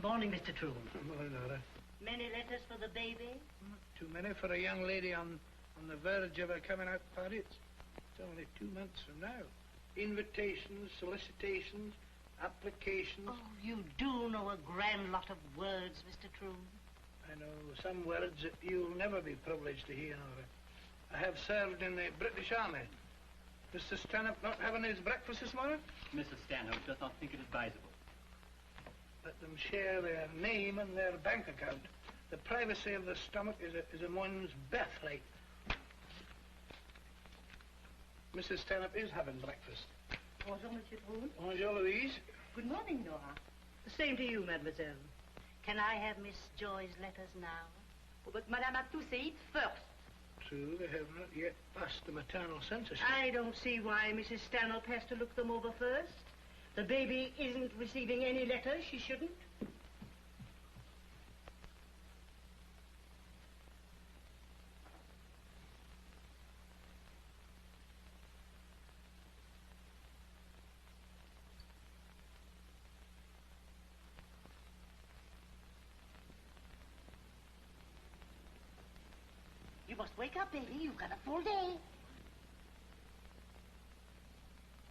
Morning, Mr. Troon. Morning, Nora. Many letters for the baby? Not too many for a young lady on the verge of her coming out party. It's only 2 months from now. Invitations, solicitations, applications. Oh, you do know a grand lot of words, Mr. Troon. I know some words that you'll never be privileged to hear, Nora. I have served in the British Army. Mr. Stanhope not having his breakfast this morning? Mrs. Stanhope does not think it advisable. Let them share their name and their bank account. The privacy of the stomach is a one's birthright. Mrs. Stanhope is having breakfast. Bonjour, Monsieur Troon. Bonjour, Louise. Good morning, Nora. The same to you, mademoiselle. Can I have Miss Joy's letters now? Oh, but Madame has to say it first. True, they have not yet passed the maternal censorship. I don't see why Mrs. Stanhope has to look them over first. The baby isn't receiving any letters she shouldn't. You must wake up, baby. You've got a full day.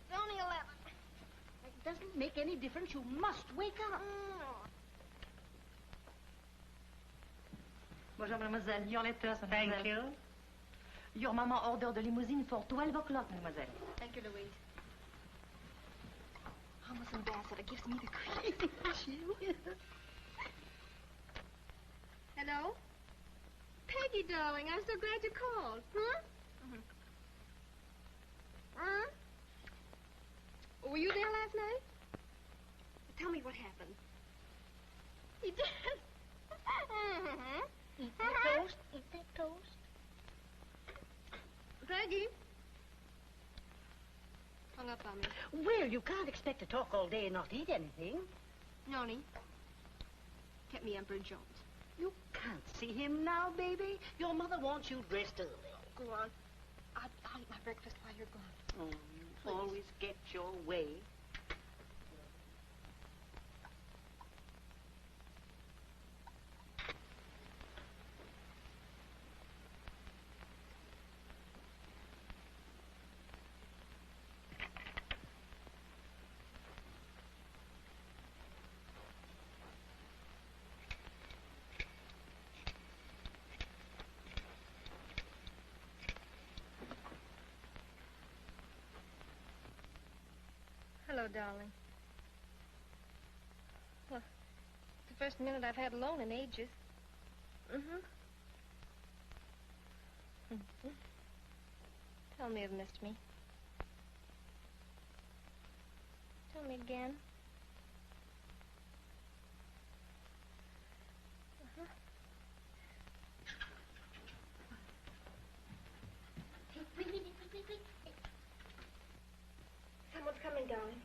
It's only 11. It doesn't make any difference. You must wake up. Bonjour, mademoiselle. Your letters, Thank mademoiselle. you. Your mama ordered the limousine for 12 o'clock, mademoiselle. Thank you, Louise. Almost ambassador gives me the crazy. Hello? Peggy, darling, I'm so glad you called. Huh? Were you there last night? Tell me what happened. He did. Eat that toast. Eat that toast. Peggy. Hung up on me. Well, you can't expect to talk all day and not eat anything. Noni. Get me Emperor Jones. You can't see him now, baby. Your mother wants you dressed early. Go on. I'll eat my breakfast while you're gone. Oh, you always get your way. Hello, darling. Well, it's the first minute I've had alone in ages. Tell me you've missed me. Tell me again. Wait. Someone's coming, darling.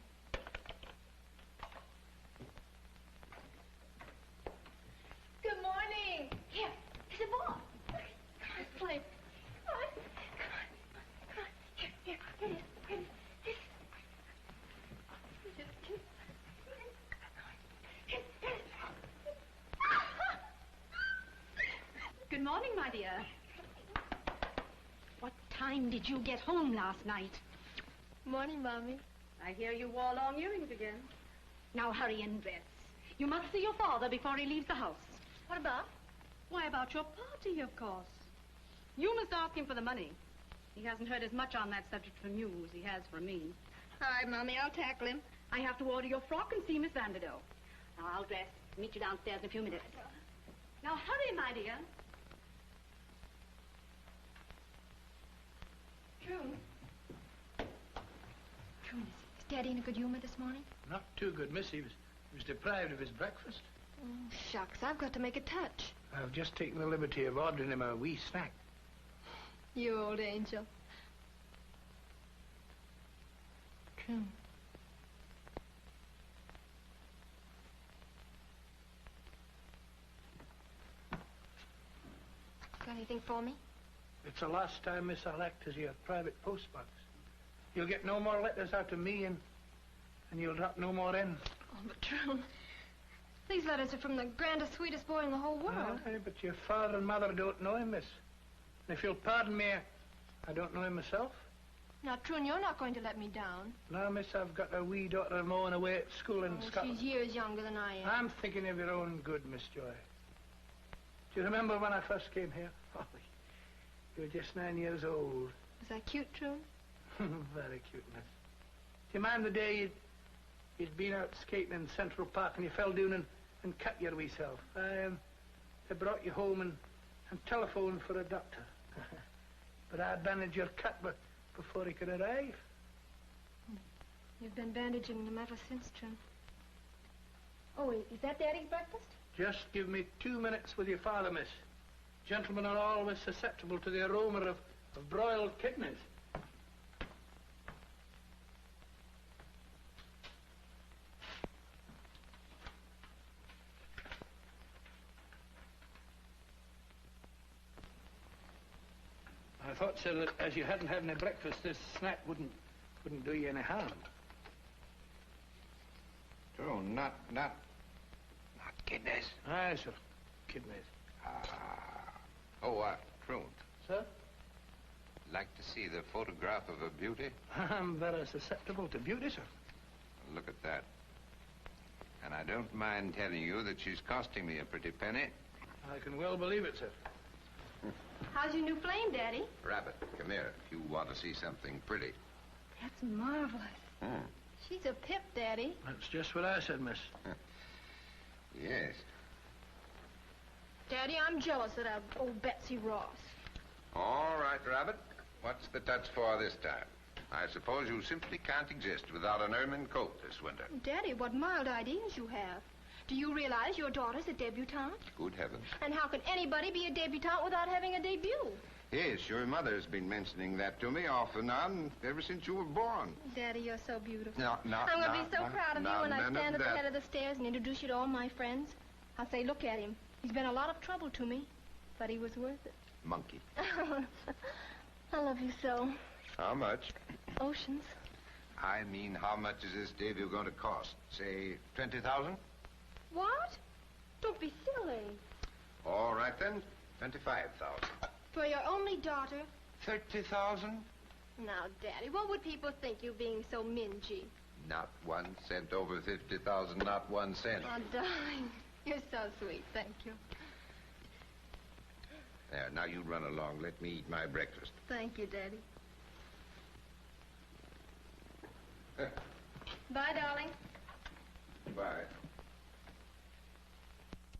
Good morning. Here, there's a ball. Come on, play. Come on. Here it is. Good morning, my dear. What time did you get home last night? Morning, Mommy. I hear you wore long earrings again. Now hurry and dress. You must see your father before he leaves the house. What about? Why, about your party, of course. You must ask him for the money. He hasn't heard as much on that subject from you as he has from me. All right, Mommy, I'll tackle him. I have to order your frock and see Miss Vanderdoe. Now, I'll dress. Meet you downstairs in a few minutes. Now, hurry, my dear. True, is Daddy in a good humor this morning? Not too good, miss. He was deprived of his breakfast. Oh, shucks, I've got to make a touch. I've just taken the liberty of ordering him a wee snack. You old angel. True. Got anything for me? It's the last time, miss, I'll act as your private postbox. You'll get no more letters out of me, and you'll drop no more in. Oh, but True, These letters are from the grandest, sweetest boy in the whole world. Aye, but your father and mother don't know him, miss. And if you'll pardon me, I don't know him myself. Now, Troon, you're not going to let me down. No, miss, I've got a wee daughter of mine away at school in Scotland. She's years younger than I am. I'm thinking of your own good, Miss Joy. Do you remember when I first came here? Oh, you were just 9 years old. Was I cute, Troon? Very cute, miss. Do you mind the day you'd been out skating in Central Park and you fell down and cut your wee self? They brought you home and telephoned for a doctor. But I bandaged your cut before he could arrive. You've been bandaging them ever since, Troon. Oh, is that Daddy's breakfast? Just give me 2 minutes with your father, miss. Gentlemen are always susceptible to the aroma of broiled kidneys. I thought, sir, that as you hadn't had any breakfast, this snack wouldn't do you any harm. Oh, not kidneys. Aye, sir. Kidneys. Troon. Sir? Like to see the photograph of a beauty? I'm very susceptible to beauty, sir. Look at that. And I don't mind telling you that she's costing me a pretty penny. I can well believe it, sir. How's your new flame, Daddy? Rabbit, come here if you want to see something pretty. That's marvelous. She's a pip, Daddy. That's just what I said, miss. Yes. Daddy, I'm jealous of that old Betsy Ross. All right, Rabbit. What's the touch for this time? I suppose you simply can't exist without an ermine coat this winter. Daddy, what mild ideas you have. Do you realize your daughter's a debutante? Good heavens. And how can anybody be a debutante without having a debut? Yes, your mother's been mentioning that to me off and on ever since you were born. Daddy, you're so beautiful. No, I'm going to be so proud of you when I stand at the head of the stairs and introduce you to all my friends. I'll say, look at him. He's been a lot of trouble to me, but he was worth it. Monkey. I love you so. How much? Oceans. I mean, how much is this debut going to cost? Say, 20,000? What? Don't be silly. All right, then. 25,000. For your only daughter? 30,000? Now, Daddy, what would people think, you being so mingy? Not 1 cent over 50,000, not 1 cent. Oh, darling, you're so sweet. Thank you. There, now you run along. Let me eat my breakfast. Thank you, Daddy. Bye, darling. Bye.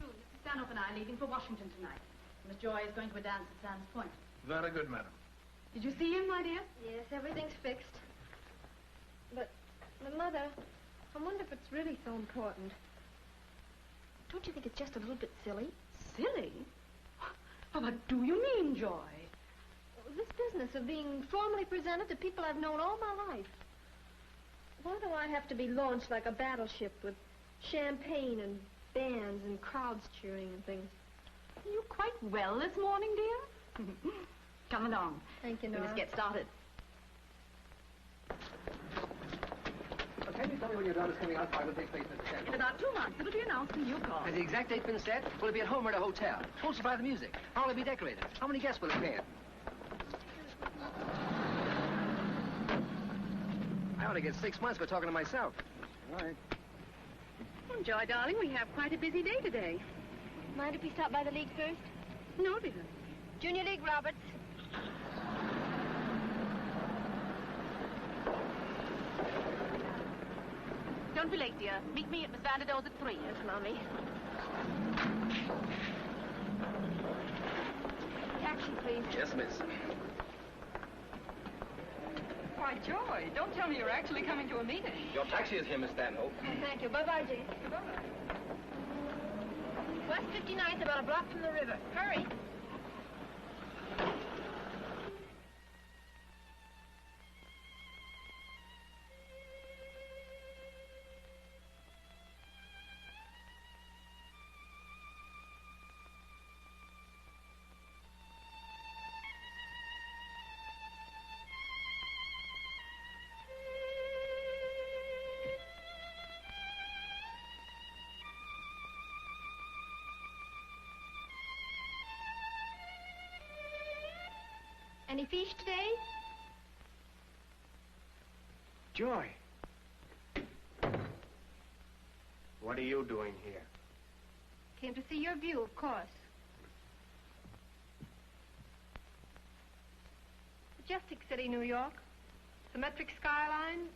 Mr. Stanhope and I are leaving for Washington tonight. Miss Joy is going to a dance at Sands Point. Very good, madam. Did you see him, my dear? Yes, everything's fixed. But, Mother, I wonder if it's really so important. Don't you think it's just a little bit silly? Silly? Oh, what do you mean, Joy? This business of being formally presented to people I've known all my life. Why do I have to be launched like a battleship with champagne and bands and crowds cheering and things? Are you quite well this morning, dear? Come along. Thank you, We Nora. must get started. Can you tell me when your daughter's coming out? I will take place at the In stand. about 2 months, it'll be announced in due course. Has the exact date been set? Will it be at home or at a hotel? Who'll supply the music? How will it be decorated? How many guests will it be? I ought to get 6 months for talking to myself. All right. Well, Joy, darling, we have quite a busy day today. Mind if we stop by the league first? No, dear. Junior League, Roberts. Don't be late, dear. Meet me at Miss Vanderdoor's at 3. Yes, Mommy. Taxi, please. Yes, miss. Why, Joy, don't tell me you're actually coming to a meeting. Your taxi is here, Miss Stanhope. Oh, thank you. Bye-bye, Jane. West 59th, about a block from the river. Hurry. Any fish today? Joy. What are you doing here? Came to see your view, of course. Majestic city, New York. Symmetric skyline.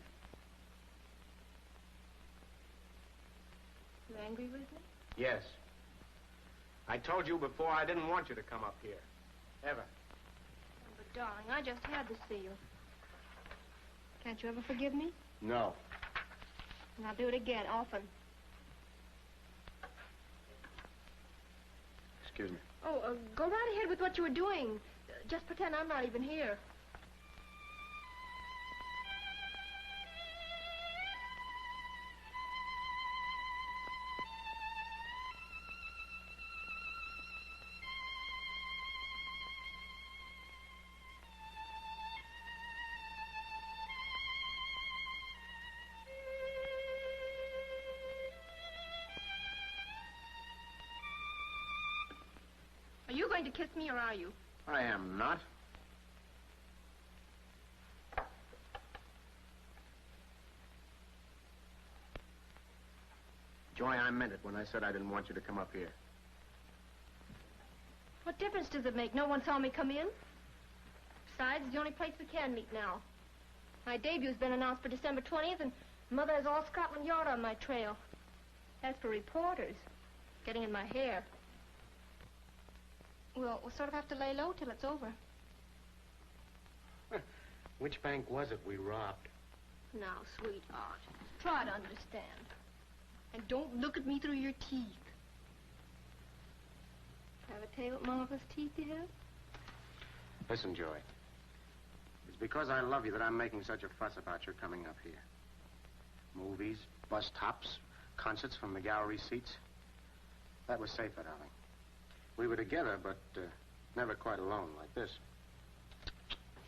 You angry with me? Yes. I told you before I didn't want you to come up here. Ever. Oh, but, darling, I just had to see you. Can't you ever forgive me? No. And I'll do it again, often. Excuse me. Oh, go right ahead with what you were doing. Just pretend I'm not even here. Are you going to kiss me, or are you? I am not. Joy, I meant it when I said I didn't want you to come up here. What difference does it make? No one saw me come in. Besides, it's the only place we can meet now. My debut's been announced for December 20th, and Mother has all Scotland Yard on my trail. As for reporters, getting in my hair. We'll sort of have to lay low till it's over. Which bank was it we robbed? Now, sweetheart, try to understand. And don't look at me through your teeth. Have a tale of marvelous teeth you have? Listen, Joy. It's because I love you that I'm making such a fuss about your coming up here. Movies, bus tops, concerts from the gallery seats. That was safer, darling. We were together, but never quite alone like this.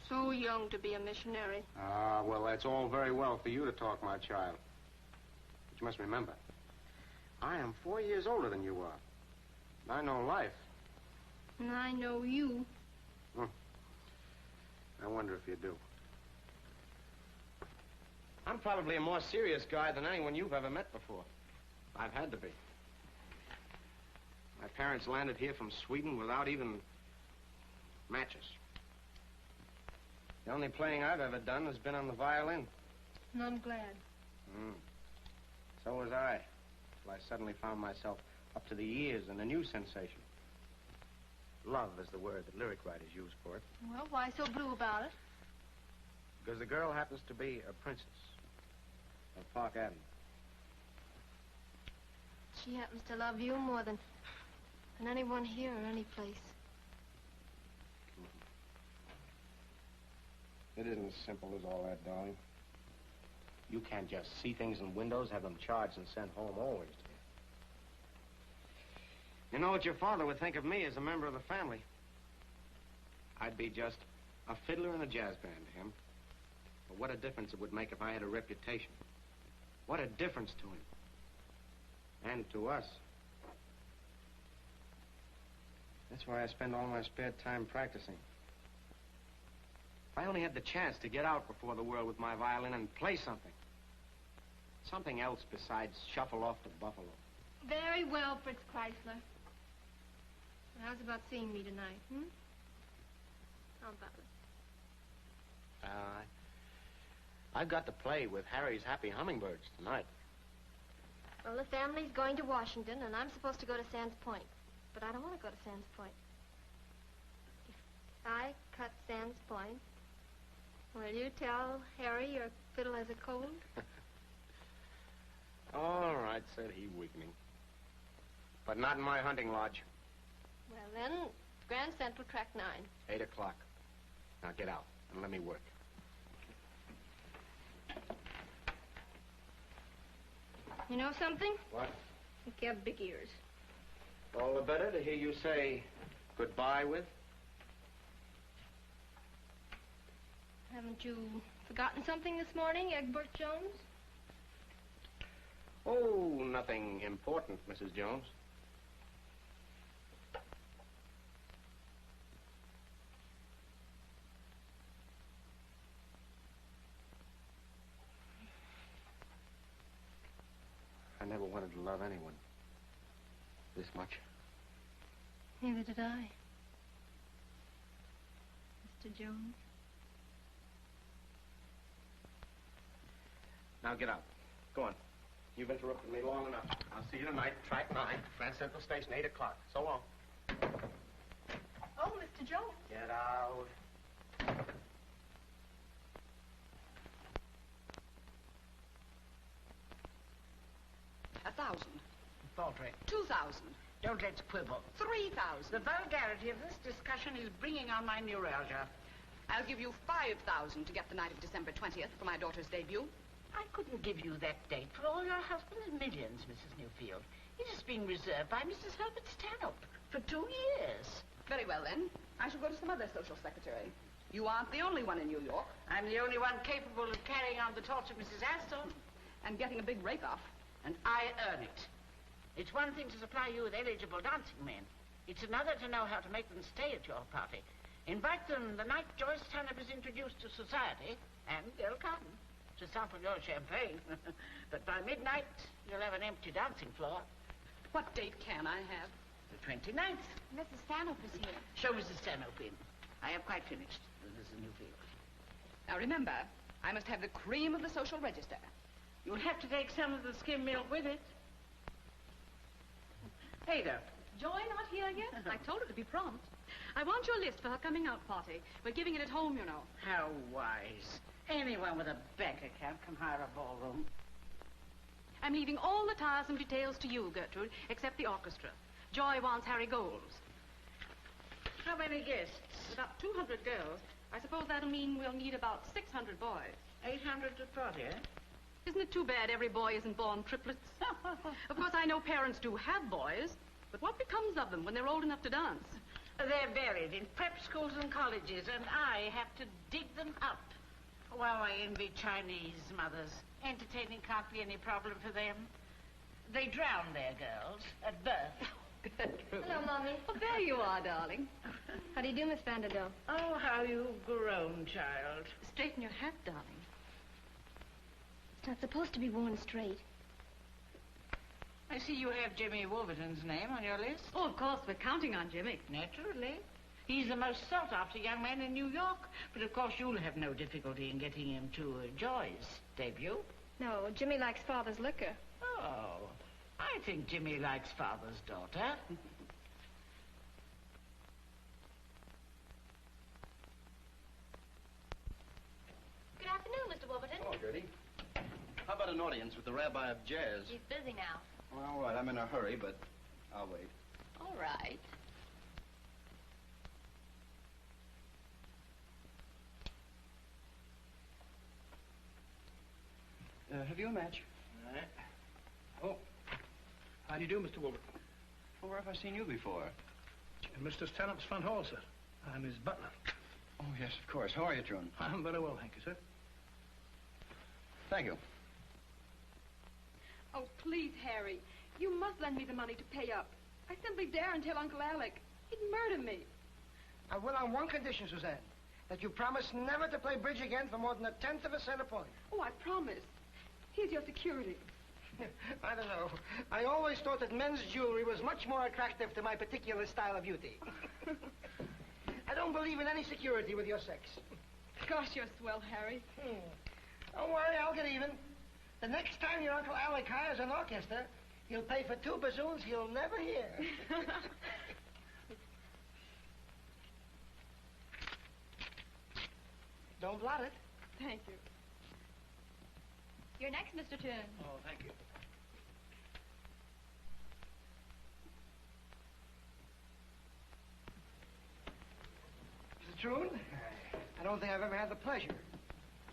So young to be a missionary. Ah, well, that's all very well for you to talk, my child. But you must remember, I am 4 years older than you are. I know life. And I know you. I wonder if you do. I'm probably a more serious guy than anyone you've ever met before. I've had to be. My parents landed here from Sweden without even matches. The only playing I've ever done has been on the violin. And I'm glad. So was I. Till I suddenly found myself up to the ears in a new sensation. Love is the word that lyric writers use for it. Well, why so blue about it? Because the girl happens to be a princess of Park Avenue. She happens to love you more than anyone here or any place. It isn't as simple as all that, darling. You can't just see things in windows, have them charged and sent home always, dear. You know what your father would think of me as a member of the family? I'd be just a fiddler in a jazz band to him. But what a difference it would make if I had a reputation. What a difference to him. And to us. That's why I spend all my spare time practicing. If I only had the chance to get out before the world with my violin and play something. Something else besides shuffle off to Buffalo. Very well, Fritz Chrysler. How's about seeing me tonight, How about it? I've got to play with Harry's Happy Hummingbirds tonight. Well, the family's going to Washington, and I'm supposed to go to Sands Point. But I don't want to go to Sands Point. If I cut Sands Point, will you tell Harry your fiddle has a cold? All right, said he, weakening. But not in my hunting lodge. Well, then, Grand Central, Track 9. 8 o'clock. Now get out and let me work. You know something? What? I think you have big ears. All the better to hear you say goodbye with. Haven't you forgotten something this morning, Egbert Jones? Oh, nothing important, Mrs. Jones. I never wanted to love anyone this much. Neither did I. Mr. Jones? Now get out. Go on. You've interrupted me long enough. I'll see you tonight, track 9, France Central Station, 8 o'clock. So long. Oh, Mr. Jones. Get out. 1,000. Paltry. 2,000. Don't let's quibble. 3,000. The vulgarity of this discussion is bringing on my neuralgia. I'll give you 5,000 to get the night of December 20th for my daughter's debut. I couldn't give you that date for all your husband's millions, Mrs. Newfield. It is being reserved by Mrs. Herbert Stanhope for 2 years. Very well, then. I shall go to some other social secretary. You aren't the only one in New York. I'm the only one capable of carrying on the torch of Mrs. Astor. And getting a big rake-off. And I earn it. It's one thing to supply you with eligible dancing men. It's another to know how to make them stay at your party. Invite them the night Joyce Tanner is introduced to society, and they'll come to sample your champagne. But by midnight, you'll have an empty dancing floor. What date can I have? The 29th. Mrs. Stanhope is here. Show Mrs. Stanhope in. I have quite finished with Mrs. Newfield. Now remember, I must have the cream of the social register. You'll have to take some of the skim milk with it. Ada. Joy not here yet? I told her to be prompt. I want your list for her coming out party. We're giving it at home, you know. How wise. Anyone with a bank account can hire a ballroom. I'm leaving all the tiresome details to you, Gertrude, except the orchestra. Joy wants Harry Gold's. How many guests? About 200 girls. I suppose that'll mean we'll need about 600 boys. 800 to 40, eh? Isn't it too bad every boy isn't born triplets? Of course, I know parents do have boys, but what becomes of them when they're old enough to dance? They're buried in prep schools and colleges, and I have to dig them up. Well, I envy Chinese mothers. Entertaining can't be any problem for them. They drown their girls at birth. Hello, Mommy. Oh, there you are, darling. How do you do, Miss Vanderbilt? Oh, how you've grown, child. Straighten your hat, darling. It's not supposed to be worn straight. I see you have Jimmy Wolverton's name on your list. Oh, of course, we're counting on Jimmy. Naturally. He's the most sought-after young man in New York. But, of course, you'll have no difficulty in getting him to Joy's debut. No, Jimmy likes Father's liquor. Oh, I think Jimmy likes Father's daughter. Good afternoon, Mr. Wolverton. Oh, Gertie. How about an audience with the Rabbi of Jazz? He's busy now. Well, all right, I'm in a hurry, but I'll wait. All right. Have you a match? All right. Oh, how do you do, Mr. Wolverton? Well, where have I seen you before? In Mr. Stanhope's front hall, sir. I'm his butler. Oh, yes, of course. How are you, Joan? I'm very well, thank you, sir. Thank you. Oh, please, Harry. You must lend me the money to pay up. I simply daren't tell Uncle Alec. He'd murder me. I will on one condition, Suzanne. That you promise never to play bridge again for more than 1/10 of a cent a point. Oh, I promise. Here's your security. I don't know. I always thought that men's jewelry was much more attractive to my particular style of beauty. I don't believe in any security with your sex. Gosh, you're swell, Harry. Don't worry, I'll get even. The next time your Uncle Alec hires an orchestra, he'll pay for 2 bassoons he'll never hear. Don't blot it. Thank you. You're next, Mr. Toon. Oh, thank you. Mr. Troon, I don't think I've ever had the pleasure.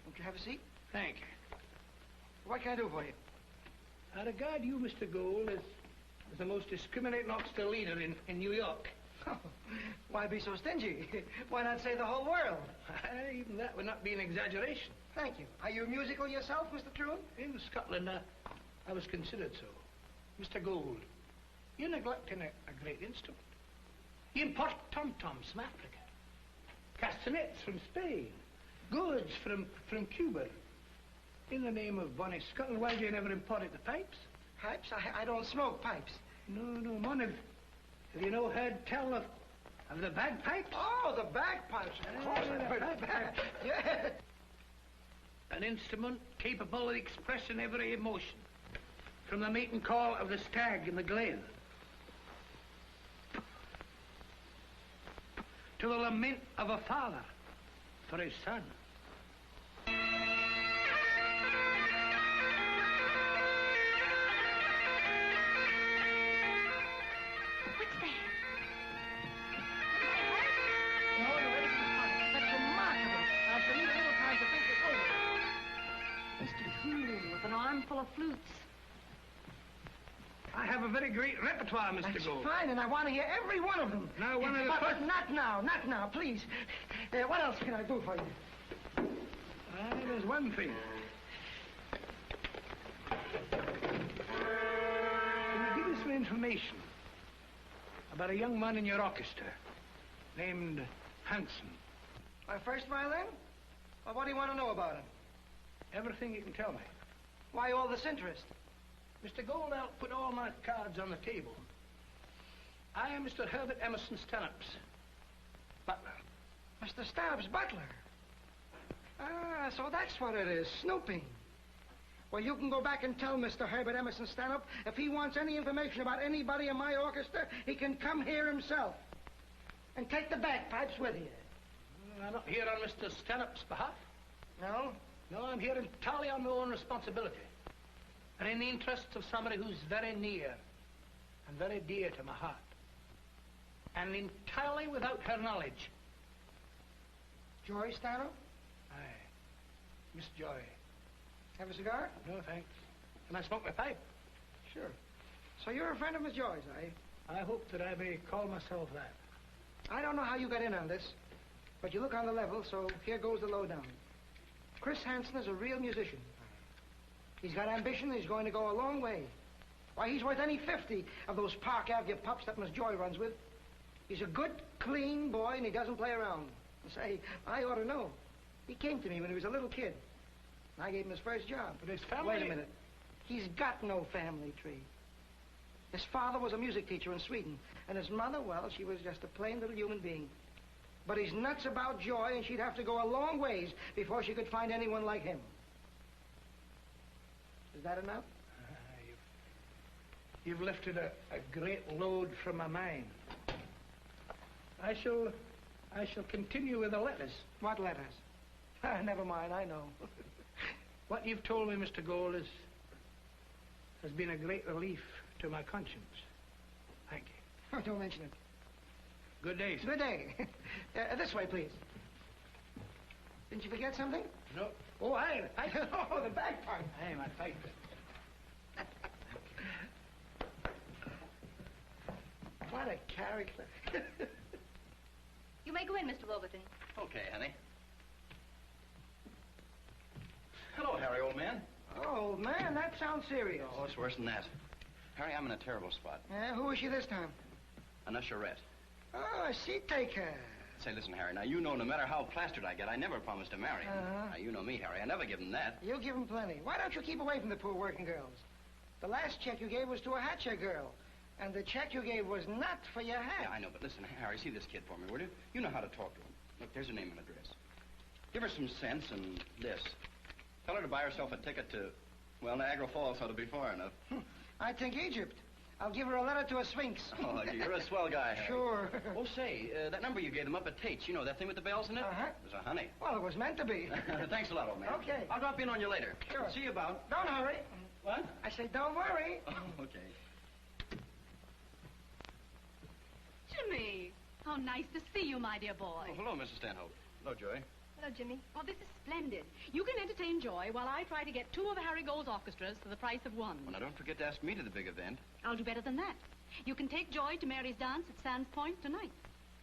Won't you have a seat? Thank you. What can I do for you? I regard you, Mr. Gould, as the most discriminating orchestra leader in New York. Why be so stingy? Why not say the whole world? Even that would not be an exaggeration. Thank you. Are you musical yourself, Mr. Troon? In Scotland, I was considered so. Mr. Gould, you're neglecting a great instrument. You import tom-toms from Africa, castanets from Spain, goods from Cuba. In the name of bonnie Scotland, why do you never imported the pipes? Pipes? I don't smoke pipes. No, Mon. Have you no heard tell of the bagpipes? Oh, the bagpipes. Of course, I've heard of that. Yeah. An instrument capable of expressing every emotion. From the mating call of the stag in the glen to the lament of a father for his son. What's that? No, it isn't funny. That's remarkable. I shall need a little time to think this over. Mr. Toole with an armful of flutes. I have a very great repertoire, Mr. That's Gold. fine, and I want to hear every one of them. Now, one of the But first... not now, please. What else can I do for you? There's one thing. Can you give us some information about a young man in your orchestra named Hanson? My first violin? Well, what do you want to know about him? Everything you can tell me. Why all this interest? Mr. Gold, I'll put all my cards on the table. I am Mr. Herbert Emerson Stanhope's butler. Mr. Stanhope's butler? Ah, so that's what it is, snooping. Well, you can go back and tell Mr. Herbert Emerson Stanhope if he wants any information about anybody in my orchestra, he can come here himself. And take the bagpipes with you. I'm not here on Mr. Stanhope's behalf. No? No, I'm here entirely on my own responsibility. And in the interests of somebody who's very near and very dear to my heart. And entirely without her knowledge. Joy Stanhope? Aye. Miss Joy. Have a cigar? No, thanks. Can I smoke my pipe? Sure. So you're a friend of Miss Joy's, eh? I hope that I may call myself that. I don't know how you got in on this, but you look on the level, so here goes the lowdown. Chris Hansen is a real musician. He's got ambition, and he's going to go a long way. Why, he's worth any 50 of those Park Avenue pups that Miss Joy runs with. He's a good, clean boy, and he doesn't play around. Say, I ought to know. He came to me when he was a little kid. I gave him his first job. But his family... Wait a minute. He's got no family tree. His father was a music teacher in Sweden, and his mother, well, she was just a plain little human being. But he's nuts about Joy, and she'd have to go a long ways before she could find anyone like him. Is that enough? You've lifted a great load from my mind. I shall continue with the letters. What letters? Never mind, I know. What you've told me, Mr. Gold, has been a great relief to my conscience. Thank you. Oh, don't mention it. Good day, sir. Good day. This way, please. Didn't you forget something? No. Oh, aye, the pipe. Oh, the bagpipe. Aye, my pipe. What a character. You may go in, Mr. Wolverton. Okay, honey. Hello, Harry, old man. Oh, man, that sounds serious. Oh, it's worse than that. Harry, I'm in a terrible spot. Who is she this time? An usherette. Oh, a seat taker. Say, listen, Harry, now you know no matter how plastered I get, I never promise to marry. Uh-huh. Now, you know me, Harry. I never give them that. You give 'em plenty. Why don't you keep away from the poor working girls? The last check you gave was to a hatcher girl. And the check you gave was not for your hat. Yeah, I know, but listen, Harry, see this kid for me, will you? You know how to talk to him. Look, there's her name and address. Give her some sense and this. Tell her to buy herself a ticket to, well, Niagara Falls ought to be far enough. I think Egypt. I'll give her a letter to a sphinx. Oh, you're a swell guy, Harry. Sure. Oh, say, that number you gave them up at Tate's, you know, that thing with the bells in it? Uh-huh. It was a honey. Well, it was meant to be. Thanks a lot, old man. Okay. I'll drop in on you later. Sure. See you about. Don't hurry. What? I say, don't worry. Oh, okay. Jimmy! How nice to see you, my dear boy. Oh, hello, Mrs. Stanhope. Hello, Joy. Hello, Jimmy. Oh, this is splendid. You can entertain Joy while I try to get 2 of Harry Gold's orchestras for the price of 1. Well, now, don't forget to ask me to the big event. I'll do better than that. You can take Joy to Mary's dance at Sands Point tonight.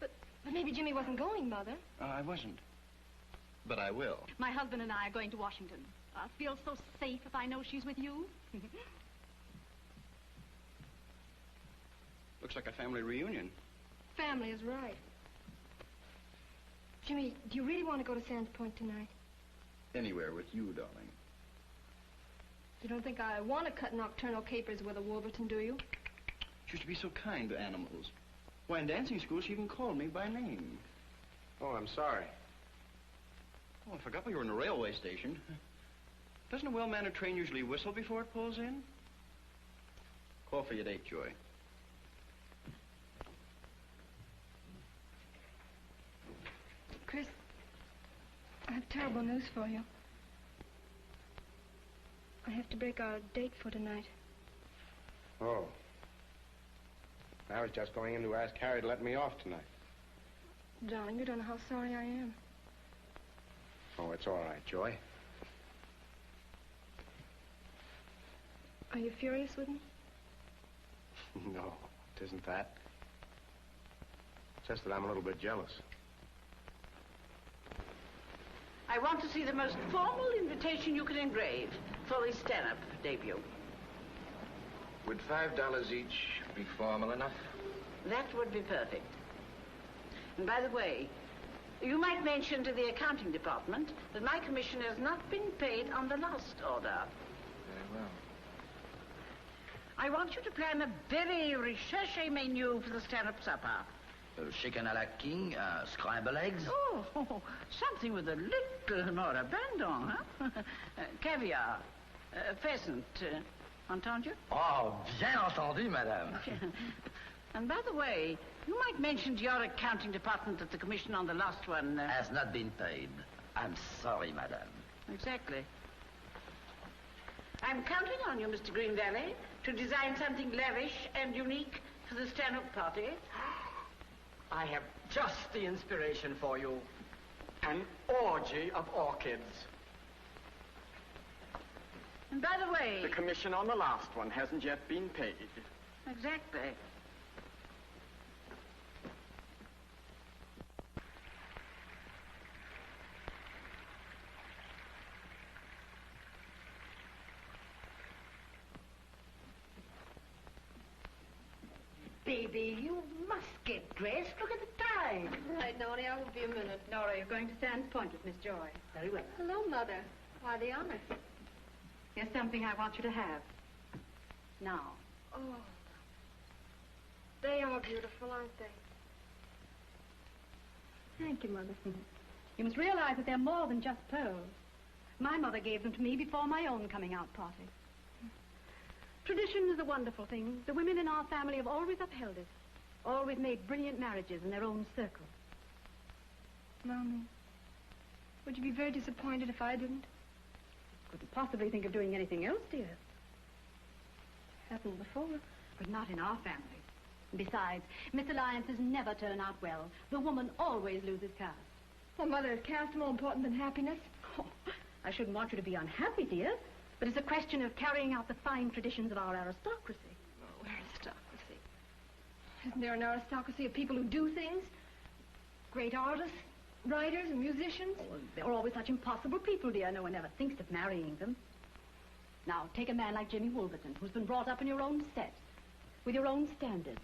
But maybe Jimmy wasn't going, Mother. I wasn't. But I will. My husband and I are going to Washington. I feel so safe if I know she's with you. Looks like a family reunion. Family is right. Jimmy, do you really want to go to Sands Point tonight? Anywhere with you, darling. You don't think I want to cut nocturnal capers with a Wolverton, do you? She used to be so kind to animals. Why, in dancing school, she even called me by name. Oh, I'm sorry. Oh, I forgot we were in a railway station. Doesn't a well-mannered train usually whistle before it pulls in? Coffee at 8, Joy. Chris, I have terrible news for you. I have to break our date for tonight. Oh. I was just going in to ask Harry to let me off tonight. Darling, you don't know how sorry I am. Oh, it's all right, Joy. Are you furious with me? No, it isn't that. Just that I'm a little bit jealous. I want to see the most formal invitation you can engrave for his stand-up debut. Would $5 each be formal enough? That would be perfect. And by the way, you might mention to the accounting department that my commission has not been paid on the last order. Very well. I want you to plan a very recherché menu for the stand-up supper. Chicken à la king, scrambled eggs. Oh, something with a little more abandon, huh? Caviar, pheasant, entendu? Oh, bien entendu, madame. And by the way, you might mention to your accounting department that the commission on the last one... Has not been paid. I'm sorry, madame. Exactly. I'm counting on you, Mr. Green Valley, to design something lavish and unique for the stand-up party. I have just the inspiration for you. An orgy of orchids. And by the way... The commission on the last one hasn't yet been paid. Exactly. Baby, you must get dressed. Look at the time. Right, Nori, I will be a minute. Nora, you're going to stand point with Miss Joy. Very well. Hello, Mother. Why the honor? Here's something I want you to have. Now. Oh. They are beautiful, aren't they? Thank you, Mother. You must realize that they're more than just pearls. My mother gave them to me before my own coming-out party. Tradition is a wonderful thing. The women in our family have always upheld it. Always made brilliant marriages in their own circle. Mommy, would you be very disappointed if I didn't? Couldn't possibly think of doing anything else, dear. Happened before. But not in our family. Besides, misalliances never turn out well. The woman always loses caste. Well, Mother, is caste more important than happiness? Oh, I shouldn't want you to be unhappy, dear. But it's a question of carrying out the fine traditions of our aristocracy. Oh, aristocracy. Isn't there an aristocracy of people who do things? Great artists, writers, and musicians? Oh, they're always such impossible people, dear. No one ever thinks of marrying them. Now, take a man like Jimmy Wolverton, who's been brought up in your own set, with your own standards.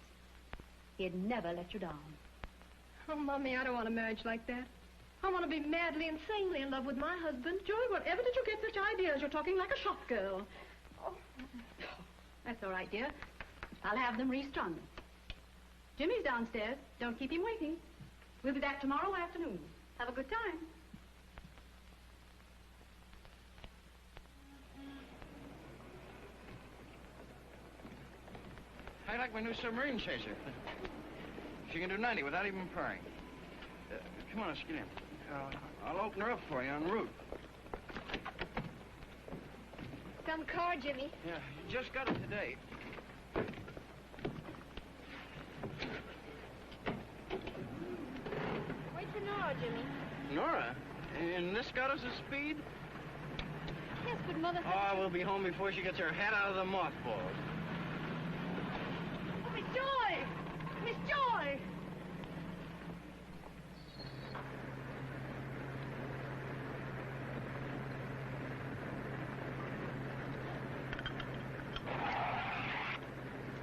He'd never let you down. Oh, Mommy, I don't want a marriage like that. I want to be madly, insanely in love with my husband. Joy, whatever did you get such ideas? You're talking like a shop girl. Oh. That's all right, dear. I'll have them restrung. Jimmy's downstairs. Don't keep him waiting. We'll be back tomorrow afternoon. Have a good time. I like my new submarine chaser. She can do 90 without even purring. Come on, let's get in. I'll open her up for you en route. Some car, Jimmy. Yeah, you just got it today. Wait for Nora, Jimmy. Nora? And this got us a speed? Yes, but Mother... Oh, we'll be home before she gets her head out of the mothballs. Oh, Miss Joy! Miss Joy!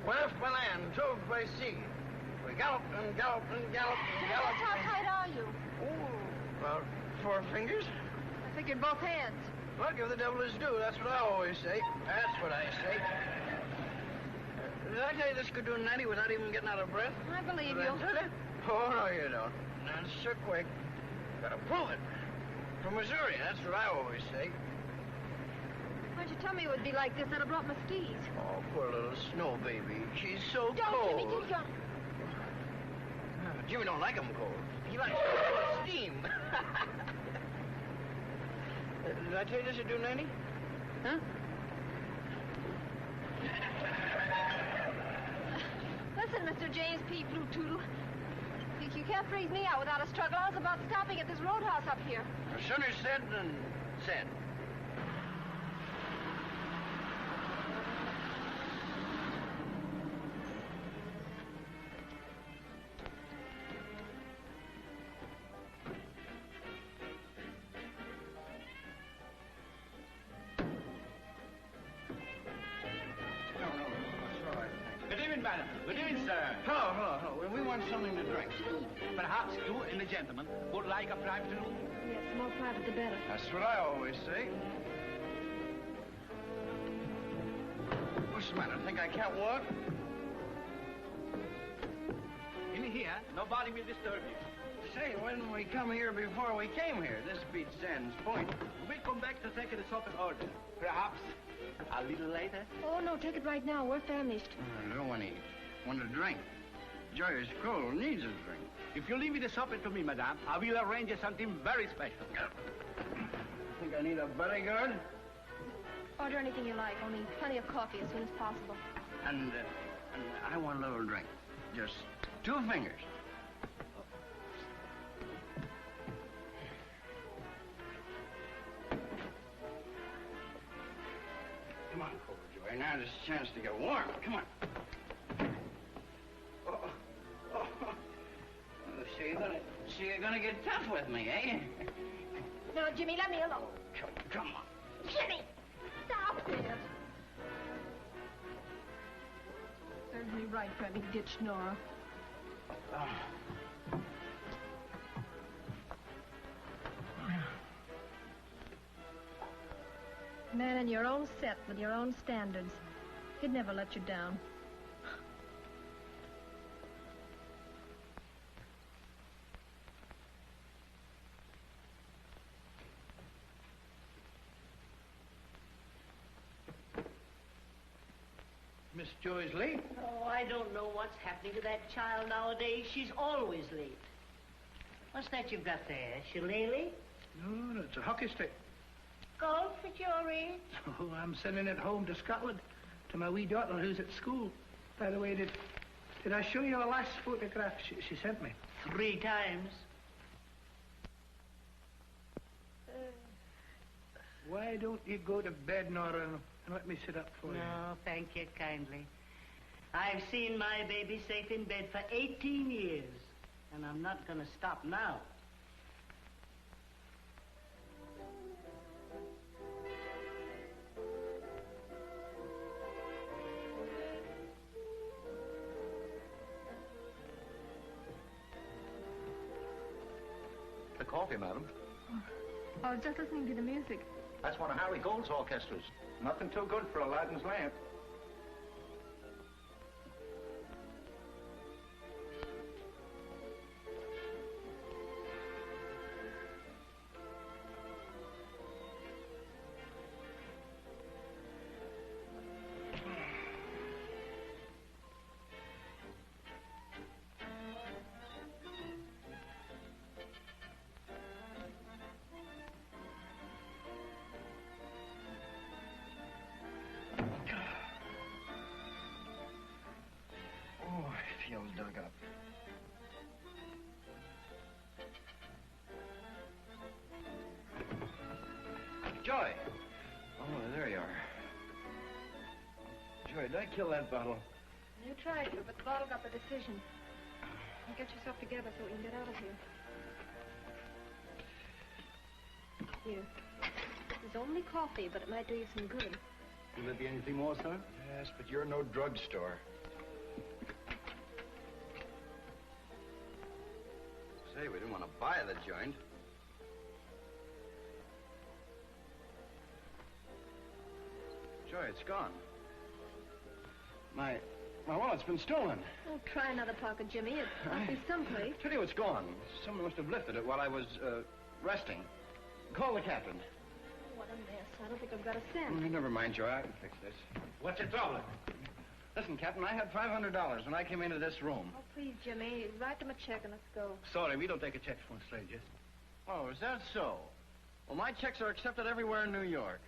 Left by land, drove by sea. We galloped and galloped and galloped and galloped. How tight are you? Oh, about 4 fingers. I figured both hands. Well, give the devil his due. That's what I always say. That's what I say. Did I tell you this could do 90 without even getting out of breath? I believe Did you. I tell you? Oh, no, you don't. Not so quick. Gotta prove it. From Missouri, that's what I always say. Why'd you tell me it would be like this? I'd have brought my skis. Oh, poor little snow baby. She's so Don't, cold. Jimmy, don't. Jimmy don't like 'em cold. He likes to steam. Did I tell you this would do 90? Huh? Listen, Mr. James P. Blue Toodle. You can't freeze me out without a struggle. I was about stopping at this roadhouse up here. Sooner said than said. Good evening, madam. Good evening, sir. Hello. We want something to drink. Perhaps you and the gentleman would like a private room? Yes, the more private, the better. That's what I always say. What's the matter? Think I can't walk? In here, nobody will disturb you. Say, when we come here before we came here, this beats Sands Point. We'll come back to take the shop in order. Perhaps a little later. Oh, no, take it right now. We're famished. I don't want to drink. Joy is cold, needs a drink. If you leave the supper to me, madame, I will arrange something very special. Think I need a bodyguard? Order anything you like, only plenty of coffee as soon as possible. And I want a little drink. Just 2 fingers. Come on, Cobra Joy. Now there's a chance to get warm. Come on. So you're gonna get tough with me, eh? No, Jimmy, let me alone. Come on. Jimmy! Stop it! Serves me right for having ditched Nora. Man in your own set with your own standards. He'd never let you down. Miss Joy's late? Oh, I don't know what's happening to that child nowadays. She's always late. What's that you've got there? Shillelagh? No, it's a hockey stick. Golf at your age? Oh, I'm sending it home to Scotland to my wee daughter who's at school. By the way, did I show you the last photograph she sent me? 3 times. Why don't you go to bed, Nora, and let me sit up for you? No, thank you kindly. I've seen my baby safe in bed for 18 years, and I'm not going to stop now. The coffee, madam. I was just listening to the music. That's one of Harry Gould's orchestras. Nothing too good for Aladdin's lamp. Dug up. Joy! Oh, there you are. Joy, did I kill that bottle? You tried to, but the bottle got the decision. Now get yourself together so we can get out of here. Here. This is only coffee, but it might do you some good. Will there be anything more, sir? Yes, but you're no drugstore. Say, we didn't want to buy the joint. it's gone. My wallet's been stolen. Oh, try another pocket, Jimmy. It must be someplace. Tell you it's gone. Someone must have lifted it while I was, resting. Call the captain. Oh, what a mess. I don't think I've got a cent. Never mind, Joe. I can fix this. What's your trouble? Listen, Captain, I had $500 when I came into this room. Oh, please, Jimmy. Write them a check and let's go. Sorry, we don't take a check from strangers. Oh, is that so? Well, my checks are accepted everywhere in New York.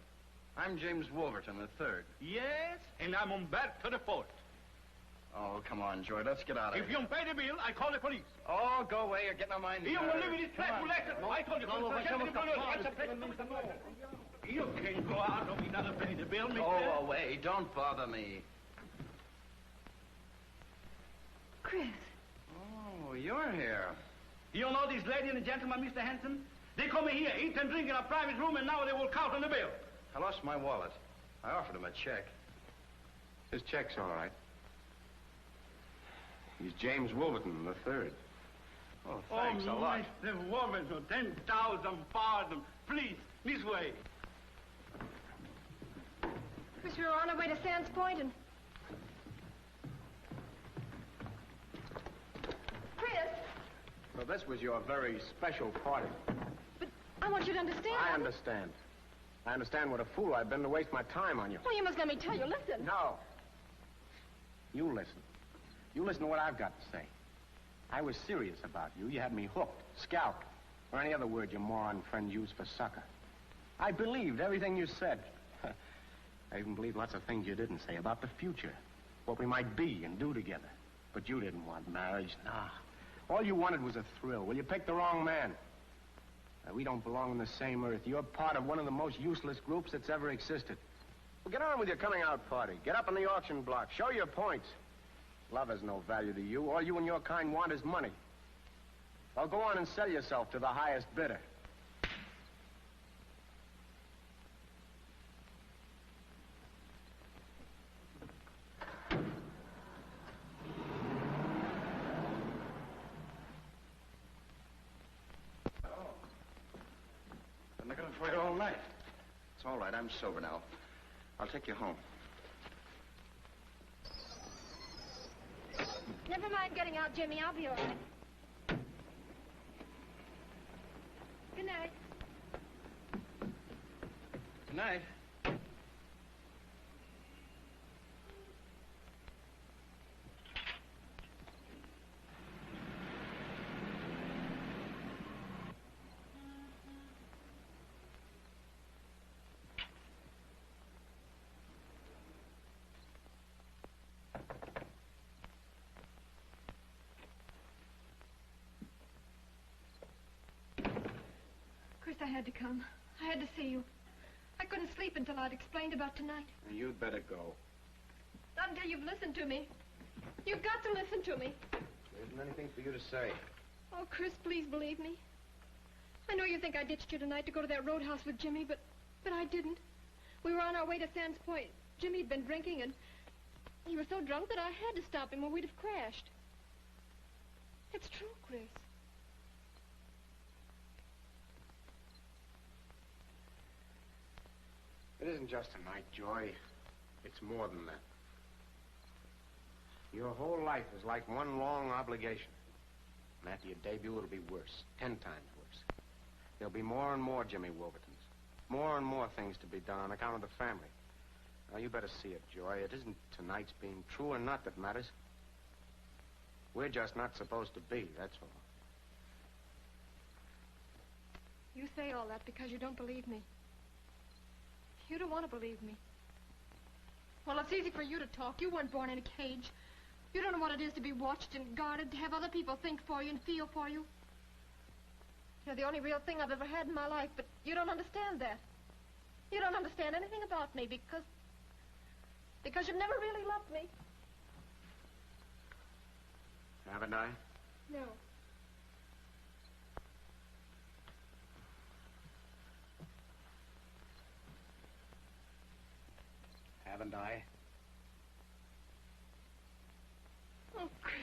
I'm James Wolverton III. Yes, and I'm Umberto the Fourth. Oh, come on, Joy. Let's get out of here. If you don't pay the bill, I call the police. Oh, go away. You're getting on my nerves. You will live in this place. I told you. You can't go out on me not to pay the bill, mister. Go away. Don't bother me. Chris. Oh, you're here. You know this lady and the gentleman, Mr. Hanson? They come in here, eat and drink in a private room, and now they will count on the bill. I lost my wallet. I offered him a check. His check's all right. He's James Wolverton III. Oh, thanks a lot. Mr. Wolverton, 10,000 pardon. Please, this way. Chris, we were on our way to Sands Point and... Chris! So this was your very special party. But I want you to understand. I understand. I understand what a fool I've been to waste my time on you. Well, you must let me tell you. Listen. No. You listen. You listen to what I've got to say. I was serious about you. You had me hooked, scalped, or any other word your moron friend used for sucker. I believed everything you said. I even believed lots of things you didn't say about the future, what we might be and do together. But you didn't want marriage, nah. All you wanted was a thrill. Well, you picked the wrong man. We don't belong on the same earth. You're part of one of the most useless groups that's ever existed. Well, get on with your coming out party. Get up on the auction block. Show your points. Love has no value to you. All you and your kind want is money. Well, go on and sell yourself to the highest bidder. Been looking for you all night. It's all right. I'm sober now. I'll take you home. Never mind getting out, Jimmy. I'll be all right. Good night. Good night. I had to come. I had to see you. I couldn't sleep until I'd explained about tonight. You'd better go. Not until you've listened to me. You've got to listen to me. There isn't anything for you to say. Oh, Chris, please believe me. I know you think I ditched you tonight to go to that roadhouse with Jimmy, but I didn't. We were on our way to Sands Point. Jimmy'd been drinking, and he was so drunk that I had to stop him or we'd have crashed. It's true, Chris. It isn't just a night, Joy. It's more than that. Your whole life is like one long obligation. And after your debut, it'll be worse. 10 times worse. There'll be more and more Jimmy Wolvertons. More and more things to be done on account of the family. Now, you better see it, Joy. It isn't tonight's being true or not that matters. We're just not supposed to be, that's all. You say all that because you don't believe me. You don't want to believe me. Well, it's easy for you to talk. You weren't born in a cage. You don't know what it is to be watched and guarded, to have other people think for you and feel for you. You're the only real thing I've ever had in my life, but you don't understand that. You don't understand anything about me because you've never really loved me. Haven't I? No. Haven't I? Oh, Chris.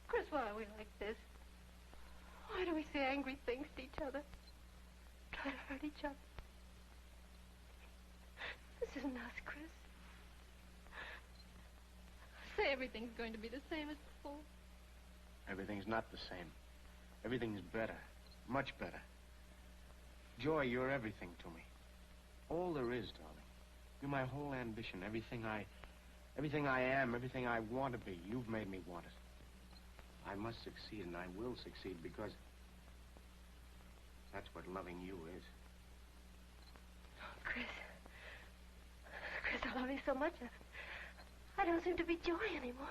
Chris, why are we like this? Why do we say angry things to each other? Try to hurt each other? isn't us, Chris. Say everything's going to be the same as before. Everything's not the same. Everything's better. Much better. Joy, you're everything to me. All there is, darling. You're my whole ambition. Everything I am, everything I want to be. You've made me want it. I must succeed, and I will succeed, because that's what loving you is. Oh, Chris. Chris, I love you so much. I don't seem to be Joy anymore.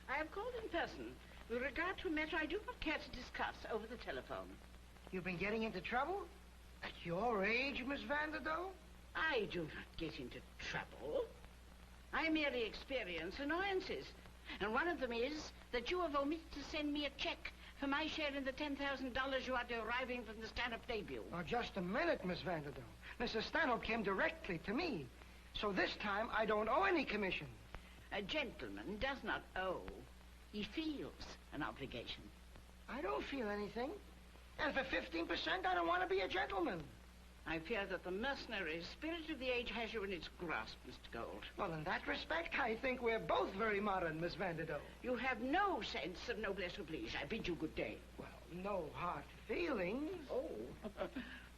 I have called in person with regard to a matter I do not care to discuss over the telephone. You've been getting into trouble? At your age, Miss Vanderdoe? I do not get into trouble. I merely experience annoyances. And one of them is that you have omitted to send me a check for my share in the $10,000 you are deriving from the stand-up debut. Oh, just a minute, Miss Vanderdoe. Mrs. Stanhope came directly to me. So this time, I don't owe any commission. A gentleman does not owe. He feels an obligation. I don't feel anything. And for 15%, I don't want to be a gentleman. I fear that the mercenary spirit of the age has you in its grasp, Mr. Gold. Well, in that respect, I think we're both very modern, Miss Vanderdoe. You have no sense of noblesse oblige. I bid you good day. Well, no hard feelings. Oh.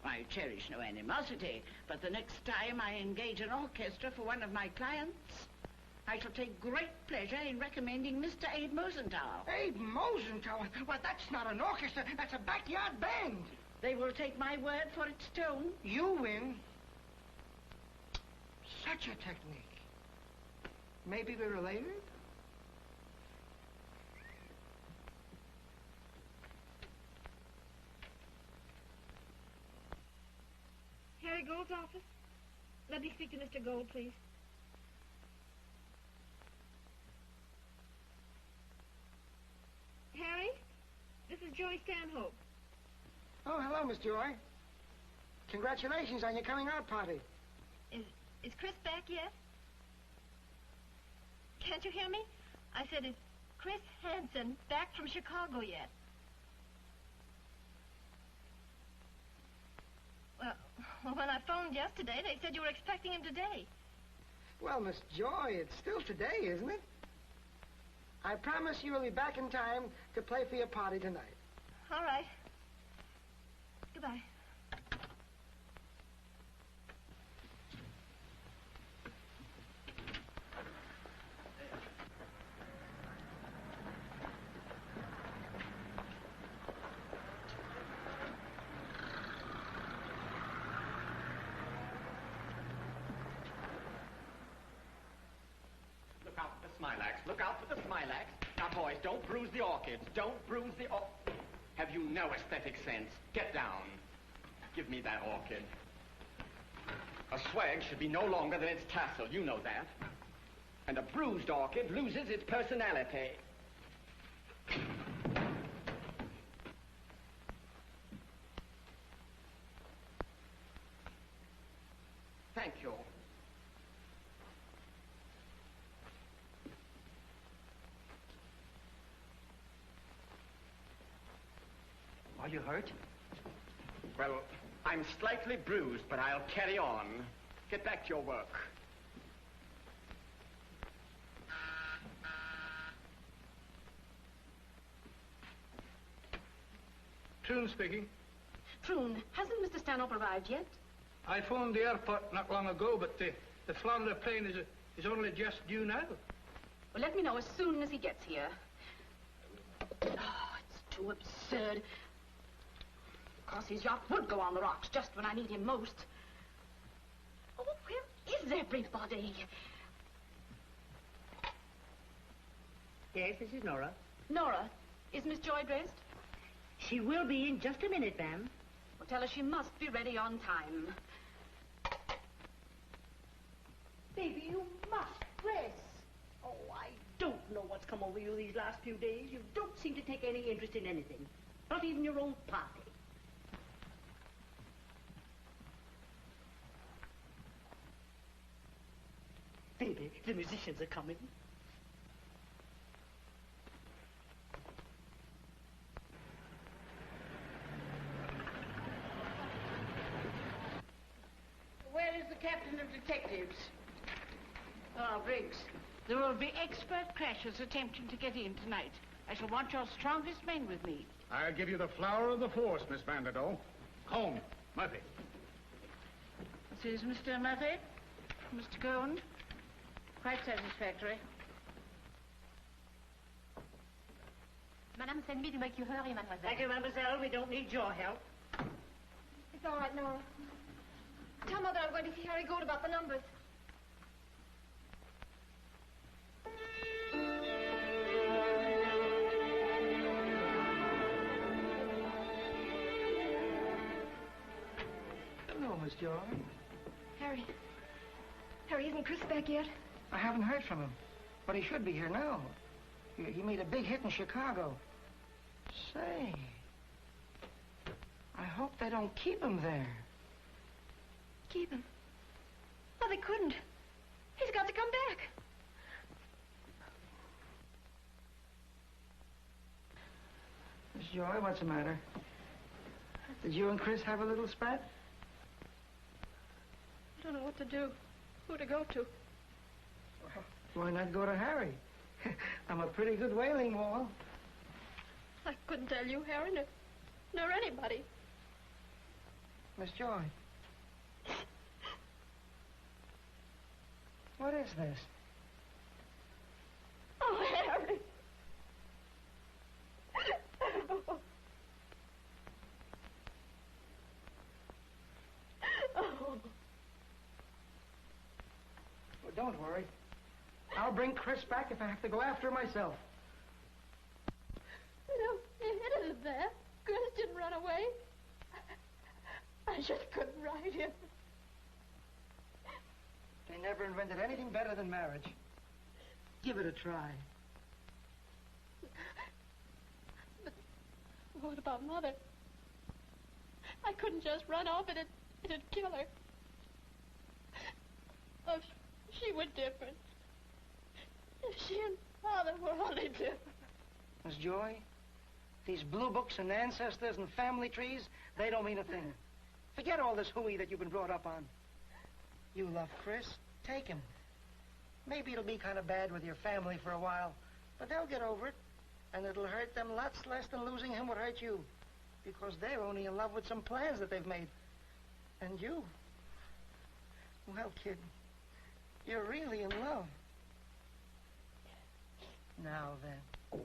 I cherish no animosity, but the next time I engage an orchestra for one of my clients, I shall take great pleasure in recommending Mr. Abe Mosenthal. Abe Mosenthal? Well, that's not an orchestra. That's a backyard band. They will take my word for its tone. You win. Such a technique. Maybe we're related? Harry Gold's office? Let me speak to Mr. Gold, please. Harry, this is Joy Stanhope. Oh, hello, Miss Joy. Congratulations on your coming out party. Is Chris back yet? Can't you hear me? I said, is Chris Hansen back from Chicago yet? Well, when I phoned yesterday, they said you were expecting him today. Well, Miss Joy, it's still today, isn't it? I promise you will be back in time to play for your party tonight. All right. Goodbye. Look out for the Smilax. Look out for the Smilax. Now, boys, don't bruise the orchids. Don't bruise the Have you no aesthetic sense? Get down. Give me that orchid. A swag should be no longer than its tassel. You know that. And a bruised orchid loses its personality. Thank you. Are you hurt? Well, I'm slightly bruised, but I'll carry on. Get back to your work. Troon speaking. Troon, hasn't Mr. Stanhope arrived yet? I phoned the airport not long ago, but the Florida plane is only just due now. Well, let me know as soon as he gets here. Oh, it's too absurd. Of course, his yacht would go on the rocks just when I need him most. Oh, where is everybody? Yes, this is Nora. Nora, is Miss Joy dressed? She will be in just a minute, ma'am. Well, tell her she must be ready on time. Baby, you must dress. Oh, I don't know what's come over you these last few days. You don't seem to take any interest in anything. Not even your own party. Baby, the musicians are coming. Where is the captain of detectives? Oh, Briggs. There will be expert crashers attempting to get in tonight. I shall want your strongest men with me. I'll give you the flower of the force, Miss Vanderdoe. Combe, Murphy. This is Mr. Murphy. Mr. Cohn. Quite satisfactory. Madame, send me to make you hurry, mademoiselle. Thank you, mademoiselle. We don't need your help. It's all right, Nora. Tell Mother I'm going to see Harry Gold about the numbers. Hello, Miss Joy. Harry. Harry, isn't Chris back yet? I haven't heard from him, but he should be here now. He made a big hit in Chicago. Say, I hope they don't keep him there. Keep him? No, they couldn't. He's got to come back. Miss Joy, what's the matter? Did you and Chris have a little spat? I don't know what to do. Who to go to? Why not go to Harry? I'm a pretty good wailing wall. I couldn't tell you, Harry, nor anybody. Miss Joy. What is this? Oh, Harry. Well, don't worry. I'll bring Chris back if I have to go after him myself. No, it isn't there. Chris didn't run away. I just couldn't ride him. They never invented anything better than marriage. Give it a try. But what about Mother? I couldn't just run off and it'd kill her. Oh, she were different. She and Father were only different. Miss Joy, these blue books and ancestors and family trees, they don't mean a thing. Forget all this hooey that you've been brought up on. You love Chris, take him. Maybe it'll be kind of bad with your family for a while, but they'll get over it, and it'll hurt them lots less than losing him would hurt you, because they're only in love with some plans that they've made. And you, well, kid, you're really in love. Now then.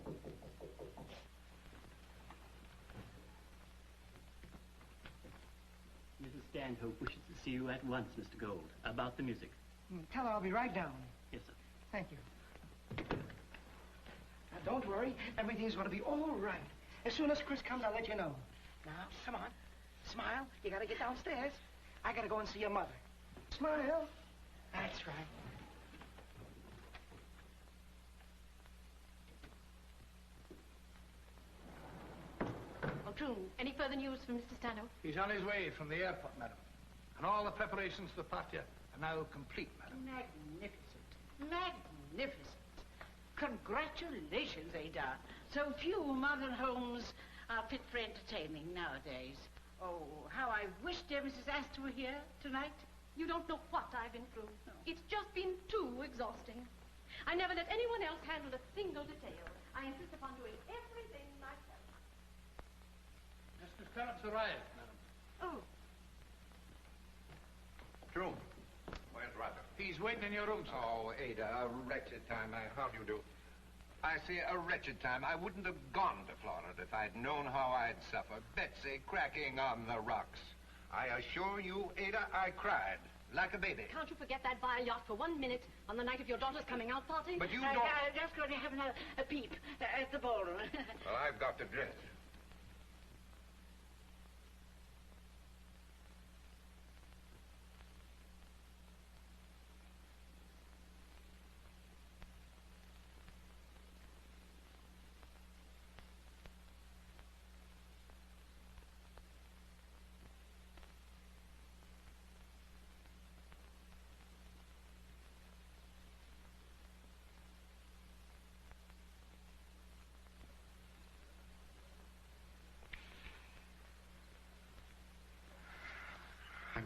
Mrs. Stanhope wishes to see you at once, Mr. Gold, about the music. Tell her I'll be right down. Yes, sir. Thank you. Now, don't worry. Everything's going to be all right. As soon as Chris comes, I'll let you know. Now, come on. Smile. You got to get downstairs. I got to go and see your mother. Smile. That's right. Oh, June, any further news from Mr. Stanhope? He's on his way from the airport, madam. And all the preparations for the party are now complete, madam. Magnificent. Magnificent. Congratulations, Ada. So few modern homes are fit for entertaining nowadays. Oh, how I wish dear Mrs. Astor were here tonight. You don't know what I've been through. No. It's just been too exhausting. I never let anyone else handle a single detail. I insist upon doing everything myself. Mr. Stanhope's arrived, madam. Oh. True. Where's Roger? He's waiting in your room, sir. Oh, Ada, a wretched time. How do you do? I say a wretched time. I wouldn't have gone to Florida if I'd known how I'd suffer. Betsy cracking on the rocks. I assure you, Ada, I cried like a baby. Can't you forget that vile yacht for 1 minute on the night of your daughter's coming out party? But you I'm don't... just going to have a peep at the ballroom. Well, I've got to dress.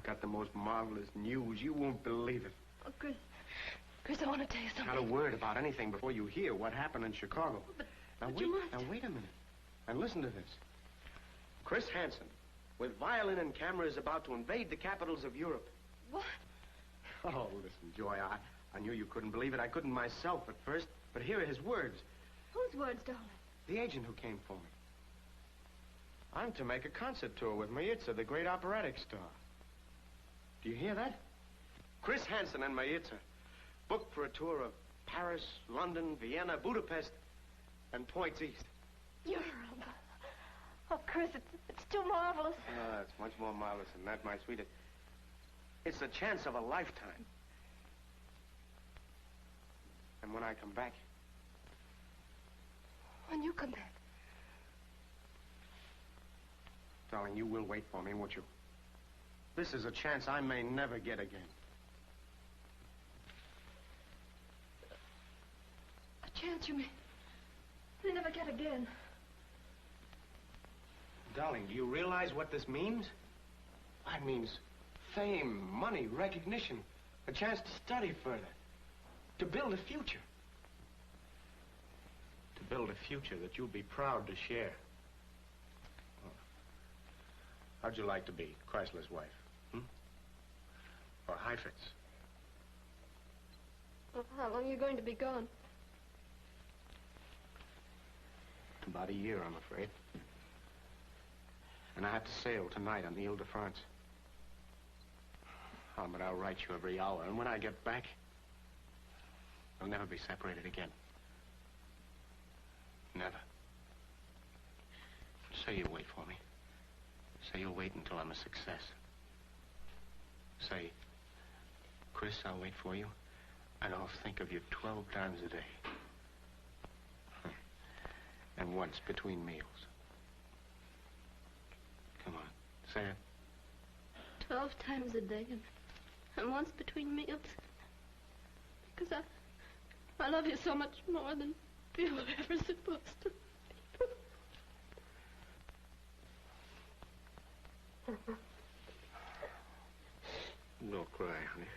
I've got the most marvelous news. You won't believe it. Oh, Chris, I want to tell you something. Not a word about anything before you hear what happened in Chicago. Now wait a minute. And listen to this. Chris Hansen, with violin and camera, is about to invade the capitals of Europe. What? Oh, listen, Joy, I knew you couldn't believe it. I couldn't myself at first. But here are his words. Whose words, darling? The agent who came for me. I'm to make a concert tour with Maitza, the great operatic star. Do you hear that? Chris Hansen and Maitza booked for a tour of Paris, London, Vienna, Budapest, and points east. You're... Oh, Chris, it's too marvelous. It's much more marvelous than that, my sweet. It's the chance of a lifetime. And when I come back... When you come back? Darling, you will wait for me, won't you? This is a chance I may never get again. A chance you may never get again. Darling, do you realize what this means? It means fame, money, recognition, a chance to study further, to build a future. To build a future that you'll be proud to share. How'd you like to be Chrysler's wife? Or Heifetz? Well, how long are you going to be gone? About a year, I'm afraid. And I have to sail tonight on the Ile-de-France. Oh, but I'll write you every hour, and when I get back, we'll never be separated again. Never. Say you'll wait for me. Say you'll wait until I'm a success. Say, Chris, I'll wait for you, and I'll think of you 12 times a day. And once between meals. Come on, say it. 12 times a day and once between meals. Because I love you so much more than people are ever supposed to. Don't cry, honey.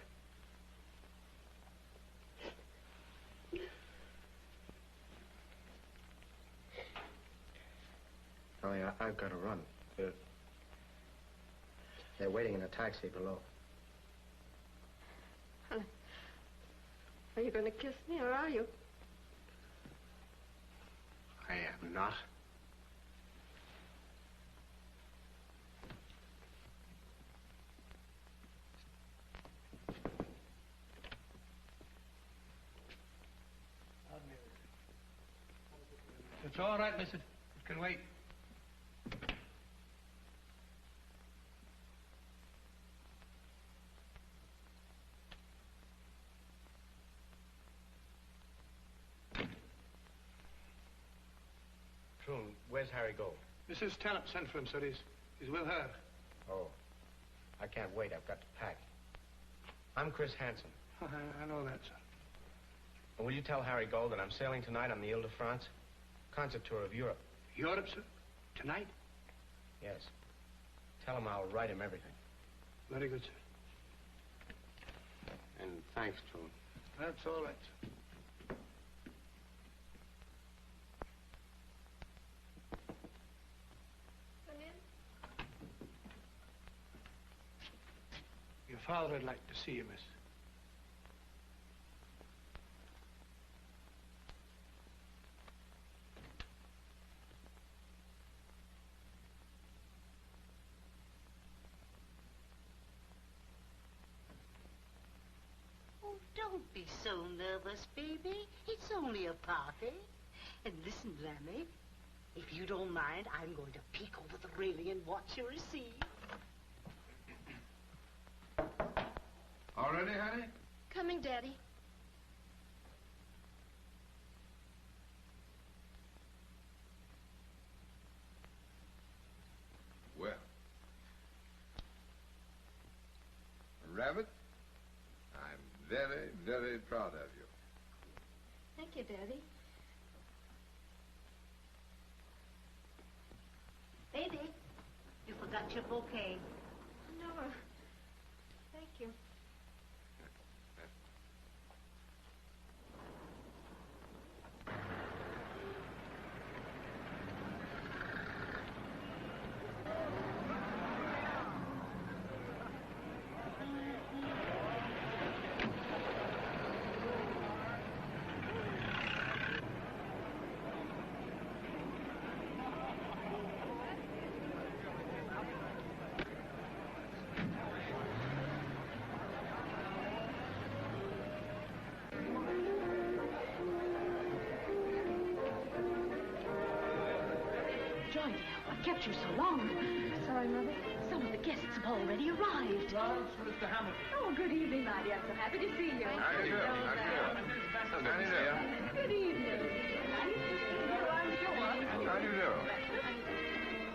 Honey, I've got to run. They're waiting in a taxi below. Honey, are you going to kiss me, or are you? I am not. It's all right, mister. It can wait. True. Where's Harry Gold? Mrs. Tennant sent for him, sir. He's with her. Oh. I can't wait. I've got to pack. I'm Chris Hansen. I know that, sir. And will you tell Harry Gold that I'm sailing tonight on the Ile-de-France? Concert tour of Europe. Europe, sir? Tonight? Yes. Tell him I'll write him everything. Very good, sir. And thanks, Joan. That's all right, sir. Come in. Your father would like to see you, miss. Don't be so nervous, baby. It's only a party. And listen, Lammy, if you don't mind, I'm going to peek over the railing and watch you receive. All ready, honey? Coming, Daddy. Well. Rabbit, I'm very, very proud of you. Thank you, Daddy. Baby, you forgot your bouquet. No, Joy, dear, what kept you so long? Sorry, Mother. Some of the guests have already arrived. Well, it's Mr. Hamilton. Oh, good evening, my dear. I'm so happy to see you. How do you do? How do you do? How do you do? Good evening. Nice to see you. I'm Joan. How do you do?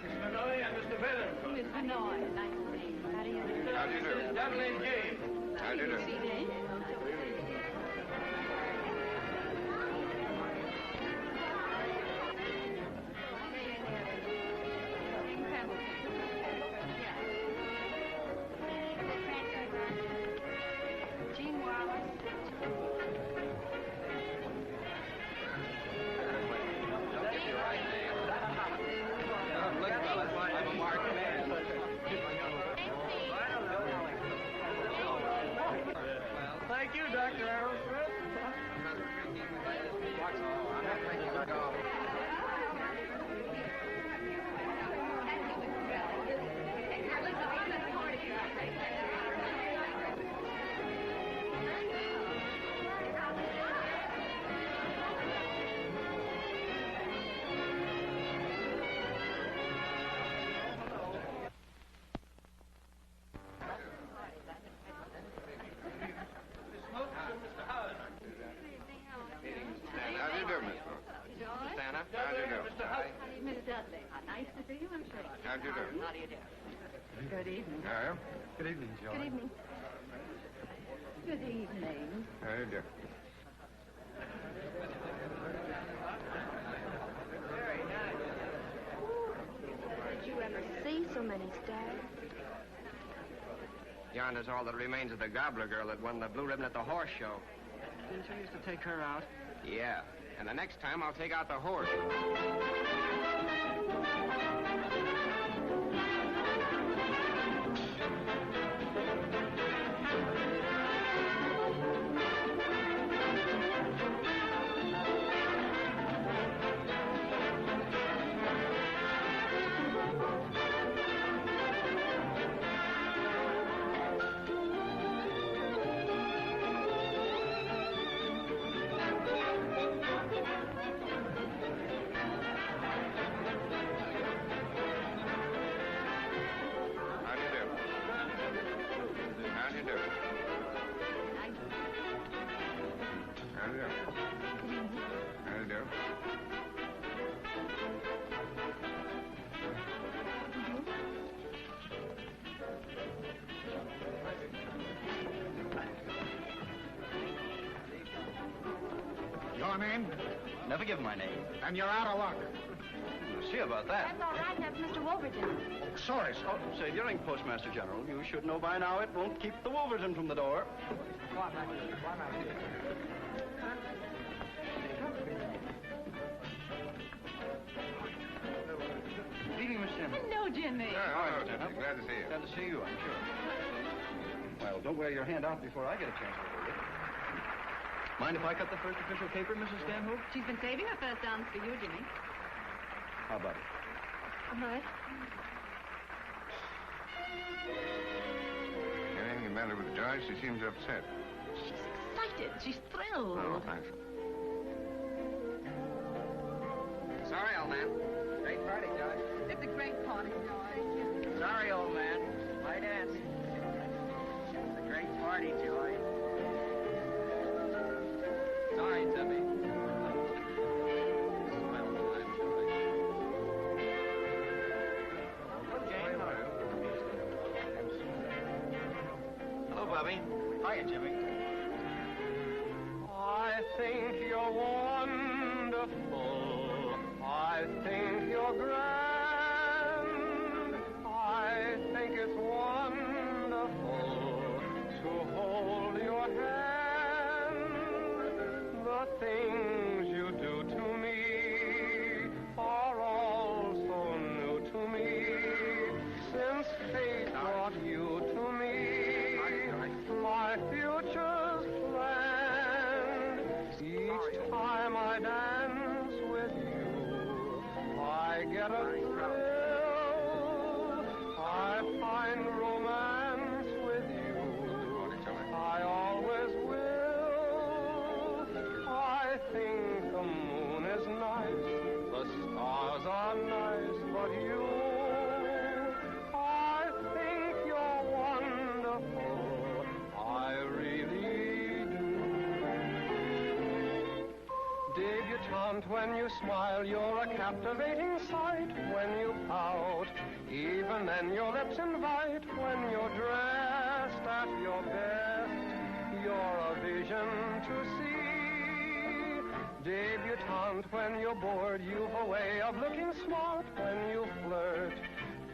Miss Manoy and Mr. Veller. Miss Manoy. Nice to see you. How do you do? How do you do? Dudley Gay. How do you do? Thank you, Dr. Aerosmith. How do you do, Miss Brooks? Stand up. How do you do? Miss Dudley. Nice to see you, I'm sure. How do you do? How do you do? Good evening. Yeah. Good evening, Joan. Good evening. Good evening. How do you do? Did you ever see so many stars? Yonder's all that remains of the gobbler girl that won the blue ribbon at the horse show. Didn't you used to take her out? Yeah. And the next time I'll take out the horse. Your name? Never give my name. And you're out of luck. We'll see about that. That's all right. That's Mr. Wolverton. Sorry, sir. Oh, say, dearing Postmaster General, you should know by now it won't keep the Wolverton from the door. Good evening, Miss Jimmy. Hello, Jimmy. Hello, Jimmy. Glad to see you. Glad to see you, I'm sure. Well, don't wear your hand out before I get a chance to hold it. Mind if I cut the first official caper, Mrs. Stanhope? She's been saving her first dance for you, Jimmy. How about it? All right. Anything the matter with Joyce? She seems upset. She's excited. She's thrilled. Oh, thanks. Sorry, old man. Great party, Joyce. It's a great party, Joy. Sorry, old man. My dance. It's a great party, Joy. Sorry, Timmy. Hello, Bobby. Hiya, Jimmy. I think you're wonderful. I think you're grand. I think it's wonderful to hold your hand. The things you do to me are all so new to me. Since fate brought you to me, my future's planned. Each time I dance with you, I get a thrill. I find romance with you. I always will. I think the moon is nice. The stars are nice. debutante. When you smile, you're a captivating sight. When you pout, even then your lips invite. When you're dressed at your best, you're a vision to see. Debutante, when you're bored, you've a way of looking smart. When you flirt,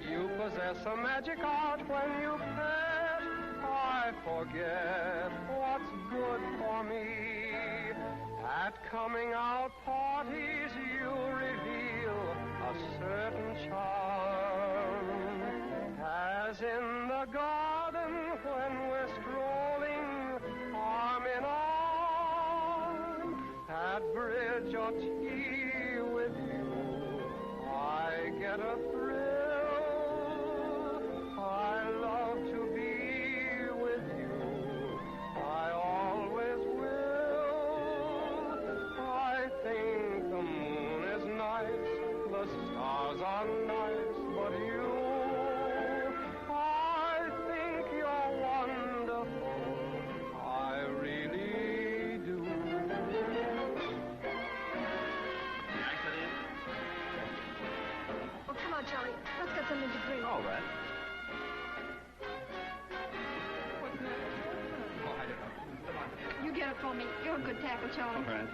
you possess a magic art. When you pet, I forget what's good for me. At coming out parties, you reveal a certain charm. As in the garden when we're strolling arm in arm. At bridge or tea with you, I get a thrill. I love to be with you. I always will. I think the moon is nice, the stars are nice, but you, I think you're wonderful. I really do. Oh, come on, Charlie. Let's get something to drink. All right. You get it for me. You're a good tackle, Charlie. All right.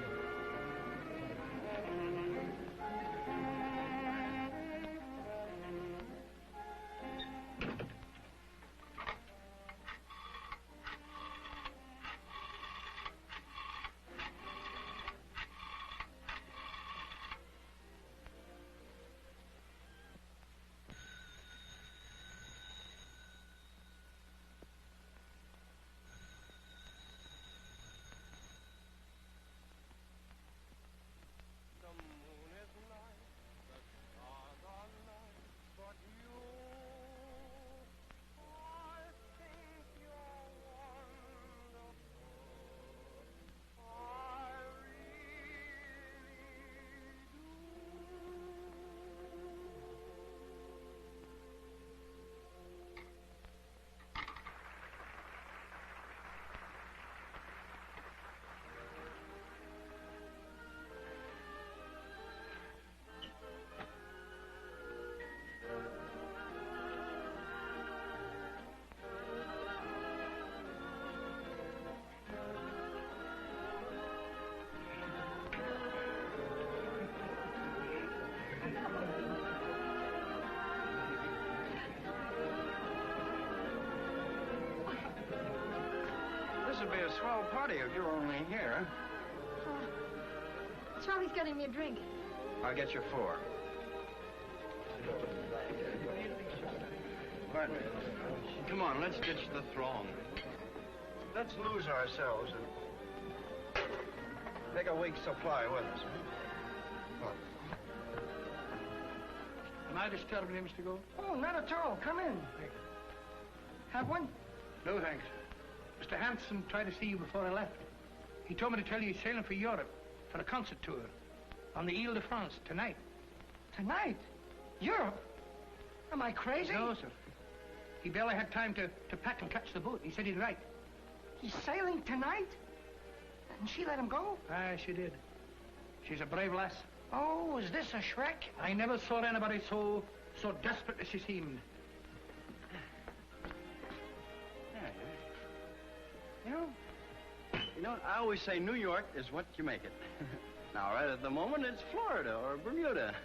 This would be a swell party if you were only here. Charlie's getting me a drink. I'll get you 4. Right. Come on, let's ditch the throng. Let's lose ourselves and take a week's supply with us. What? Am I disturbing you, Mr. Gold? Oh, not at all. Come in. Have one? No, thanks. Mr. Hanson tried to see you before I left. He told me to tell you he's sailing for Europe for a concert tour on the Ile de France tonight. Tonight? Europe? Am I crazy? No, sir. He barely had time to pack and catch the boat. He said he'd write. He's sailing tonight? And she let him go? Aye, she did. She's a brave lass. Oh, is this a Shrek? I never saw anybody so desperate as she seemed. You know, I always say New York is what you make it. Now, right at the moment, it's Florida or Bermuda.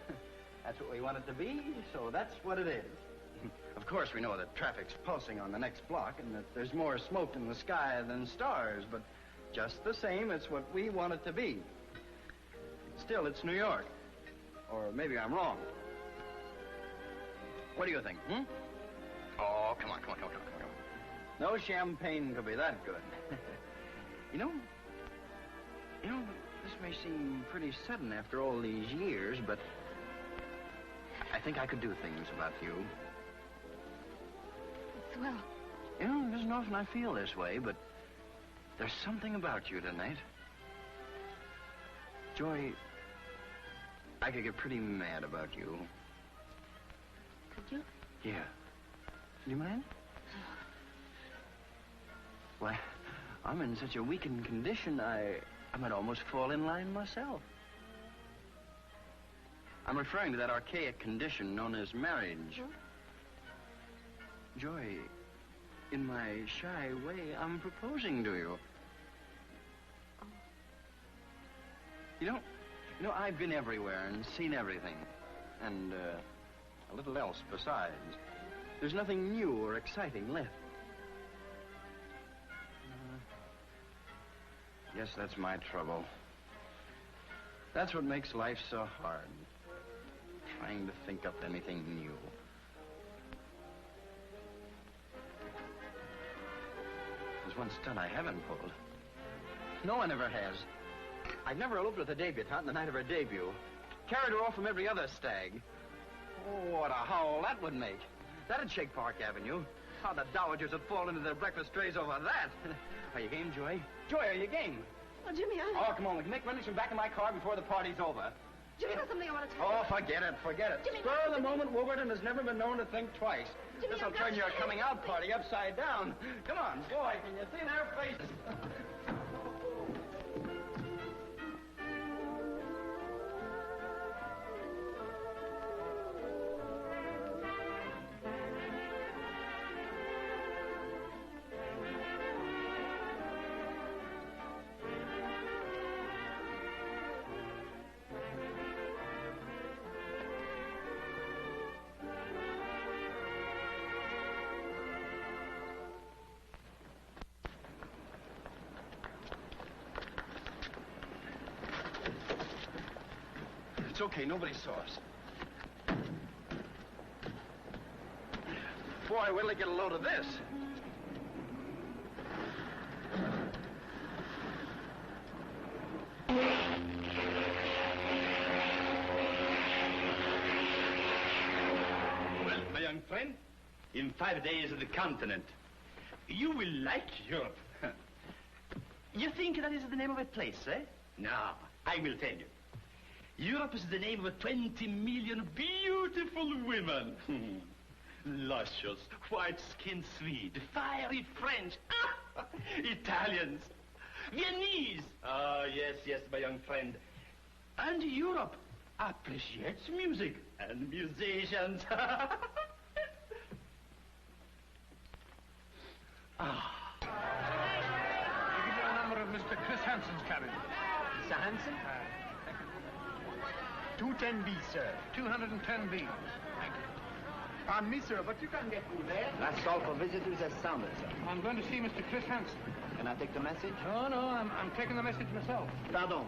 That's what we want it to be, so that's what it is. Of course, we know that traffic's pulsing on the next block and that there's more smoke in the sky than stars, but just the same, it's what we want it to be. Still, it's New York. Or maybe I'm wrong. What do you think, Oh, come on. No champagne could be that good. You know, this may seem pretty sudden after all these years, but I think I could do things about you. Swell. You know, it isn't often I feel this way, but there's something about you tonight. Joy, I could get pretty mad about you. Could you? Yeah. Do you mind? Why, I'm in such a weakened condition, I might almost fall in line myself. I'm referring to that archaic condition known as marriage. Huh? Joy, in my shy way, I'm proposing to you. Oh. You know, I've been everywhere and seen everything. And, a little else besides. There's nothing new or exciting left. Yes, that's my trouble. That's what makes life so hard. Trying to think up anything new. There's one stunt I haven't pulled. No one ever has. I've never eloped with a debutante the night of her debut. Carried her off from every other stag. Oh, what a howl that would make. That'd shake Park Avenue. How the dowagers would fall into their breakfast trays over that. Are you game, Joy? Joy, are you game? Oh, Jimmy, Oh, come on. We can make running from back in my car before the party's over. Jimmy, there's something I want to tell Oh, forget it. Jimmy, Spur of the moment, Wolverton has never been known to think twice. Jimmy, This'll turn your coming out party upside down. Come on, boy, can you see their faces? It's okay, nobody saw us. Boy, wait till I get a load of this. Well, my young friend, in 5 days of the continent, you will like Europe. You think that is the name of a place, eh? No, I will tell you. Europe is the name of 20 million beautiful women. Luscious, white-skinned Swede, fiery French, Italians, Viennese. Ah, yes, my young friend. And Europe appreciates music and musicians. I'll give you a number of Mr. Chris Hanson's cabin. Mr. Hanson? 210B, sir. 210B. Thank you. Pardon me, sir, but you can't get through there. That's all for visitors as sounded, sir. I'm going to see Mr. Chris Hanson. Can I take the message? No, I'm taking the message myself. Pardon.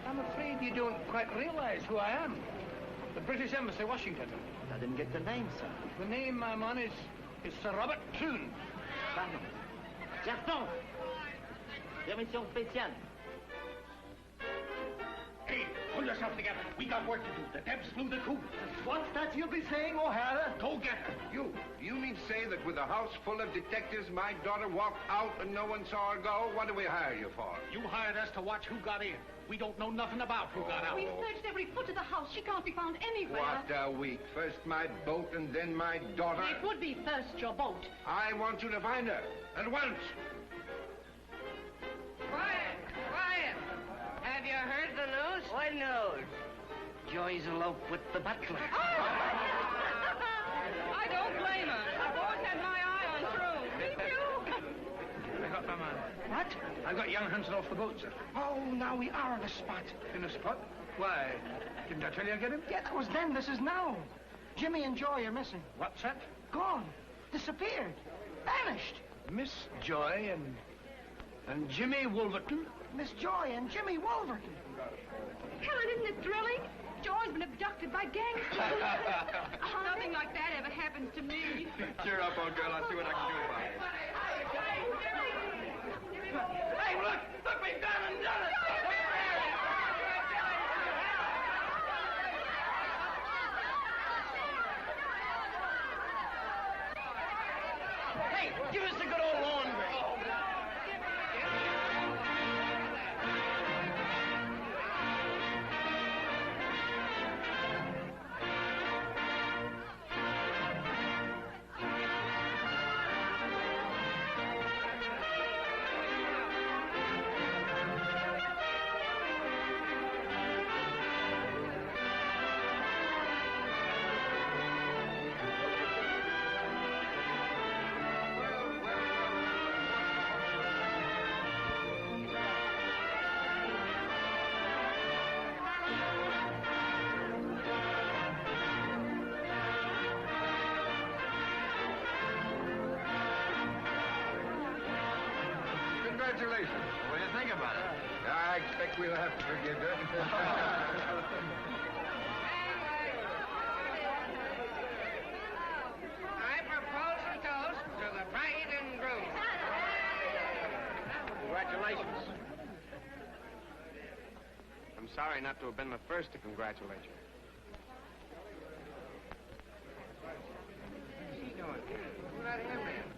I'm afraid you don't quite realize who I am. The British Embassy, Washington. I didn't get the name, sir. The name I'm on is Sir Robert Troon. Pardon. Certain. Permission spéciale. Hey, pull yourself together. We got work to do. The Debs flew the coop. What's that you'll be saying, O'Hara? Go get her. You mean to say that with a house full of detectives, my daughter walked out and no one saw her go? What do we hire you for? You hired us to watch who got in. We don't know nothing about who got out. We've searched every foot of the house. She can't be found anywhere. What a week. First my boat and then my daughter. It would be first your boat. I want you to find her. At once. Quiet! Have you heard the news? What news? Joy's eloped with the butler. I don't blame her. I've always had my eye on Troon. Me too. I got my man. What? I got young Hanson off the boat, sir. Oh, now we are on a spot. In a spot? Why? Didn't I tell you I'd get him? Yeah, that was then. This is now. Jimmy and Joy are missing. What's that? Gone. Disappeared. Vanished. Miss Joy and Jimmy Wolverton? Miss Joy and Jimmy Wolverton. Helen, isn't it thrilling? Joy's been abducted by gangsters. Nothing like that ever happens to me. Cheer up, old girl. I'll see what I can do about it. Hey, look, we've done it. Hey, give us a good old laundry. Congratulations. What do you think about it? I expect we'll have to forgive her. I propose a toast to the bride and groom. Congratulations. I'm sorry not to have been the first to congratulate you. What's he doing? Who let him in?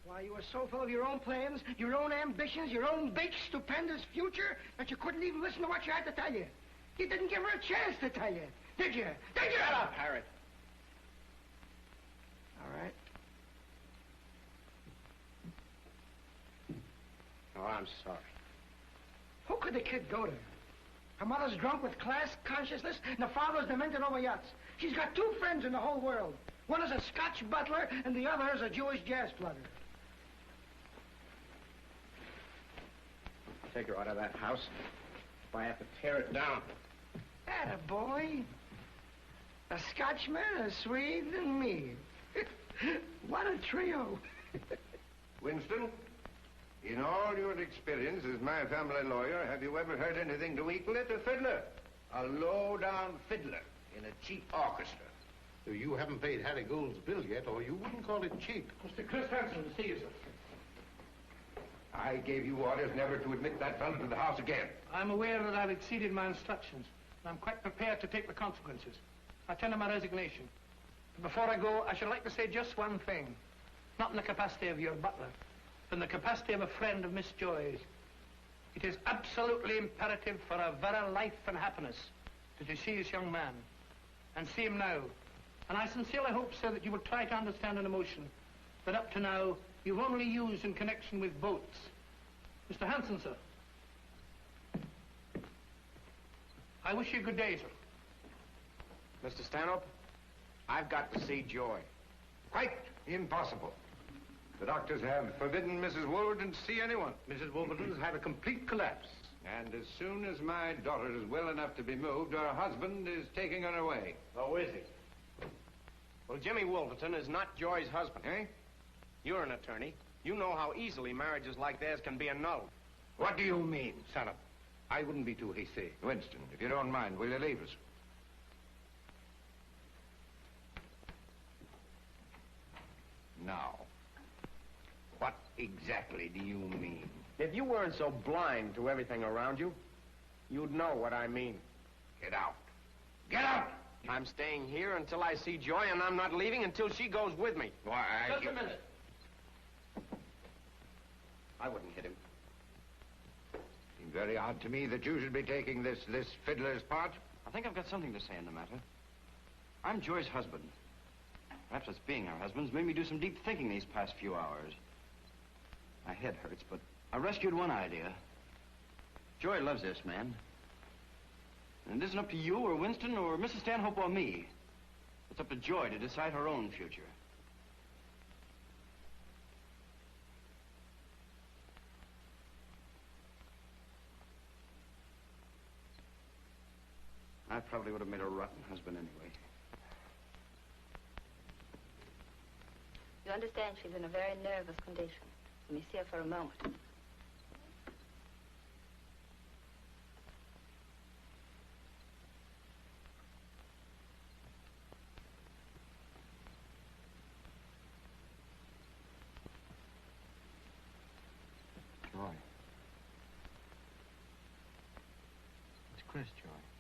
Why, you were so full of your own plans, your own ambitions, your own big, stupendous future that you couldn't even listen to what she had to tell you. You didn't give her a chance to tell you, did you? Did you? Shut up, Harry. All right. Oh, I'm sorry. Who could the kid go to? Her mother's drunk with class consciousness, and the father's demented over yachts. She's got two friends in the whole world. One is a Scotch butler, and the other is a Jewish jazz plugger. Take her out of that house if I have to tear it down. Attaboy. A Scotchman, a Swede, and me. What a trio. Winston, in all your experience as my family lawyer, have you ever heard anything to equal it? A fiddler. A low-down fiddler in a cheap orchestra. You haven't paid Harry Gould's bill yet, or you wouldn't call it cheap. Mr. Chris Hansen to see you, sir. I gave you orders never to admit that fellow to the house again. I'm aware that I've exceeded my instructions, and I'm quite prepared to take the consequences. I tender my resignation. But before I go, I should like to say just one thing. Not in the capacity of your butler, but in the capacity of a friend of Miss Joy's. It is absolutely imperative for her very life and happiness that you see this young man, and see him now. And I sincerely hope, sir, that you will try to understand an emotion that up to now you've only used in connection with boats. Mr. Hansen, sir. I wish you good day, sir. Mr. Stanhope, I've got to see Joy. Quite impossible. The doctors have forbidden Mrs. Wolverton to see anyone. Mrs. Wolverton's had a complete collapse. And as soon as my daughter is well enough to be moved, her husband is taking her away. Oh, is he? Well, Jimmy Wolverton is not Joy's husband. Eh? You're an attorney. You know how easily marriages like theirs can be annulled. What do you mean? Son, I wouldn't be too hasty. Winston, if you don't mind, will you leave us? Now, what exactly do you mean? If you weren't so blind to everything around you, you'd know what I mean. Get out. Get out! I'm staying here until I see Joy, and I'm not leaving until she goes with me. Why, Just a minute. I wouldn't hit him. Seems very odd to me that you should be taking this fiddler's part. I think I've got something to say in the matter. I'm Joy's husband. Perhaps us being our husbands made me do some deep thinking these past few hours. My head hurts, but I rescued one idea. Joy loves this man. And it isn't up to you or Winston or Mrs. Stanhope or me. It's up to Joy to decide her own future. I probably would have made a rotten husband anyway. You understand she's in a very nervous condition. Let me see her for a moment. Joy. It's Chris, Joy.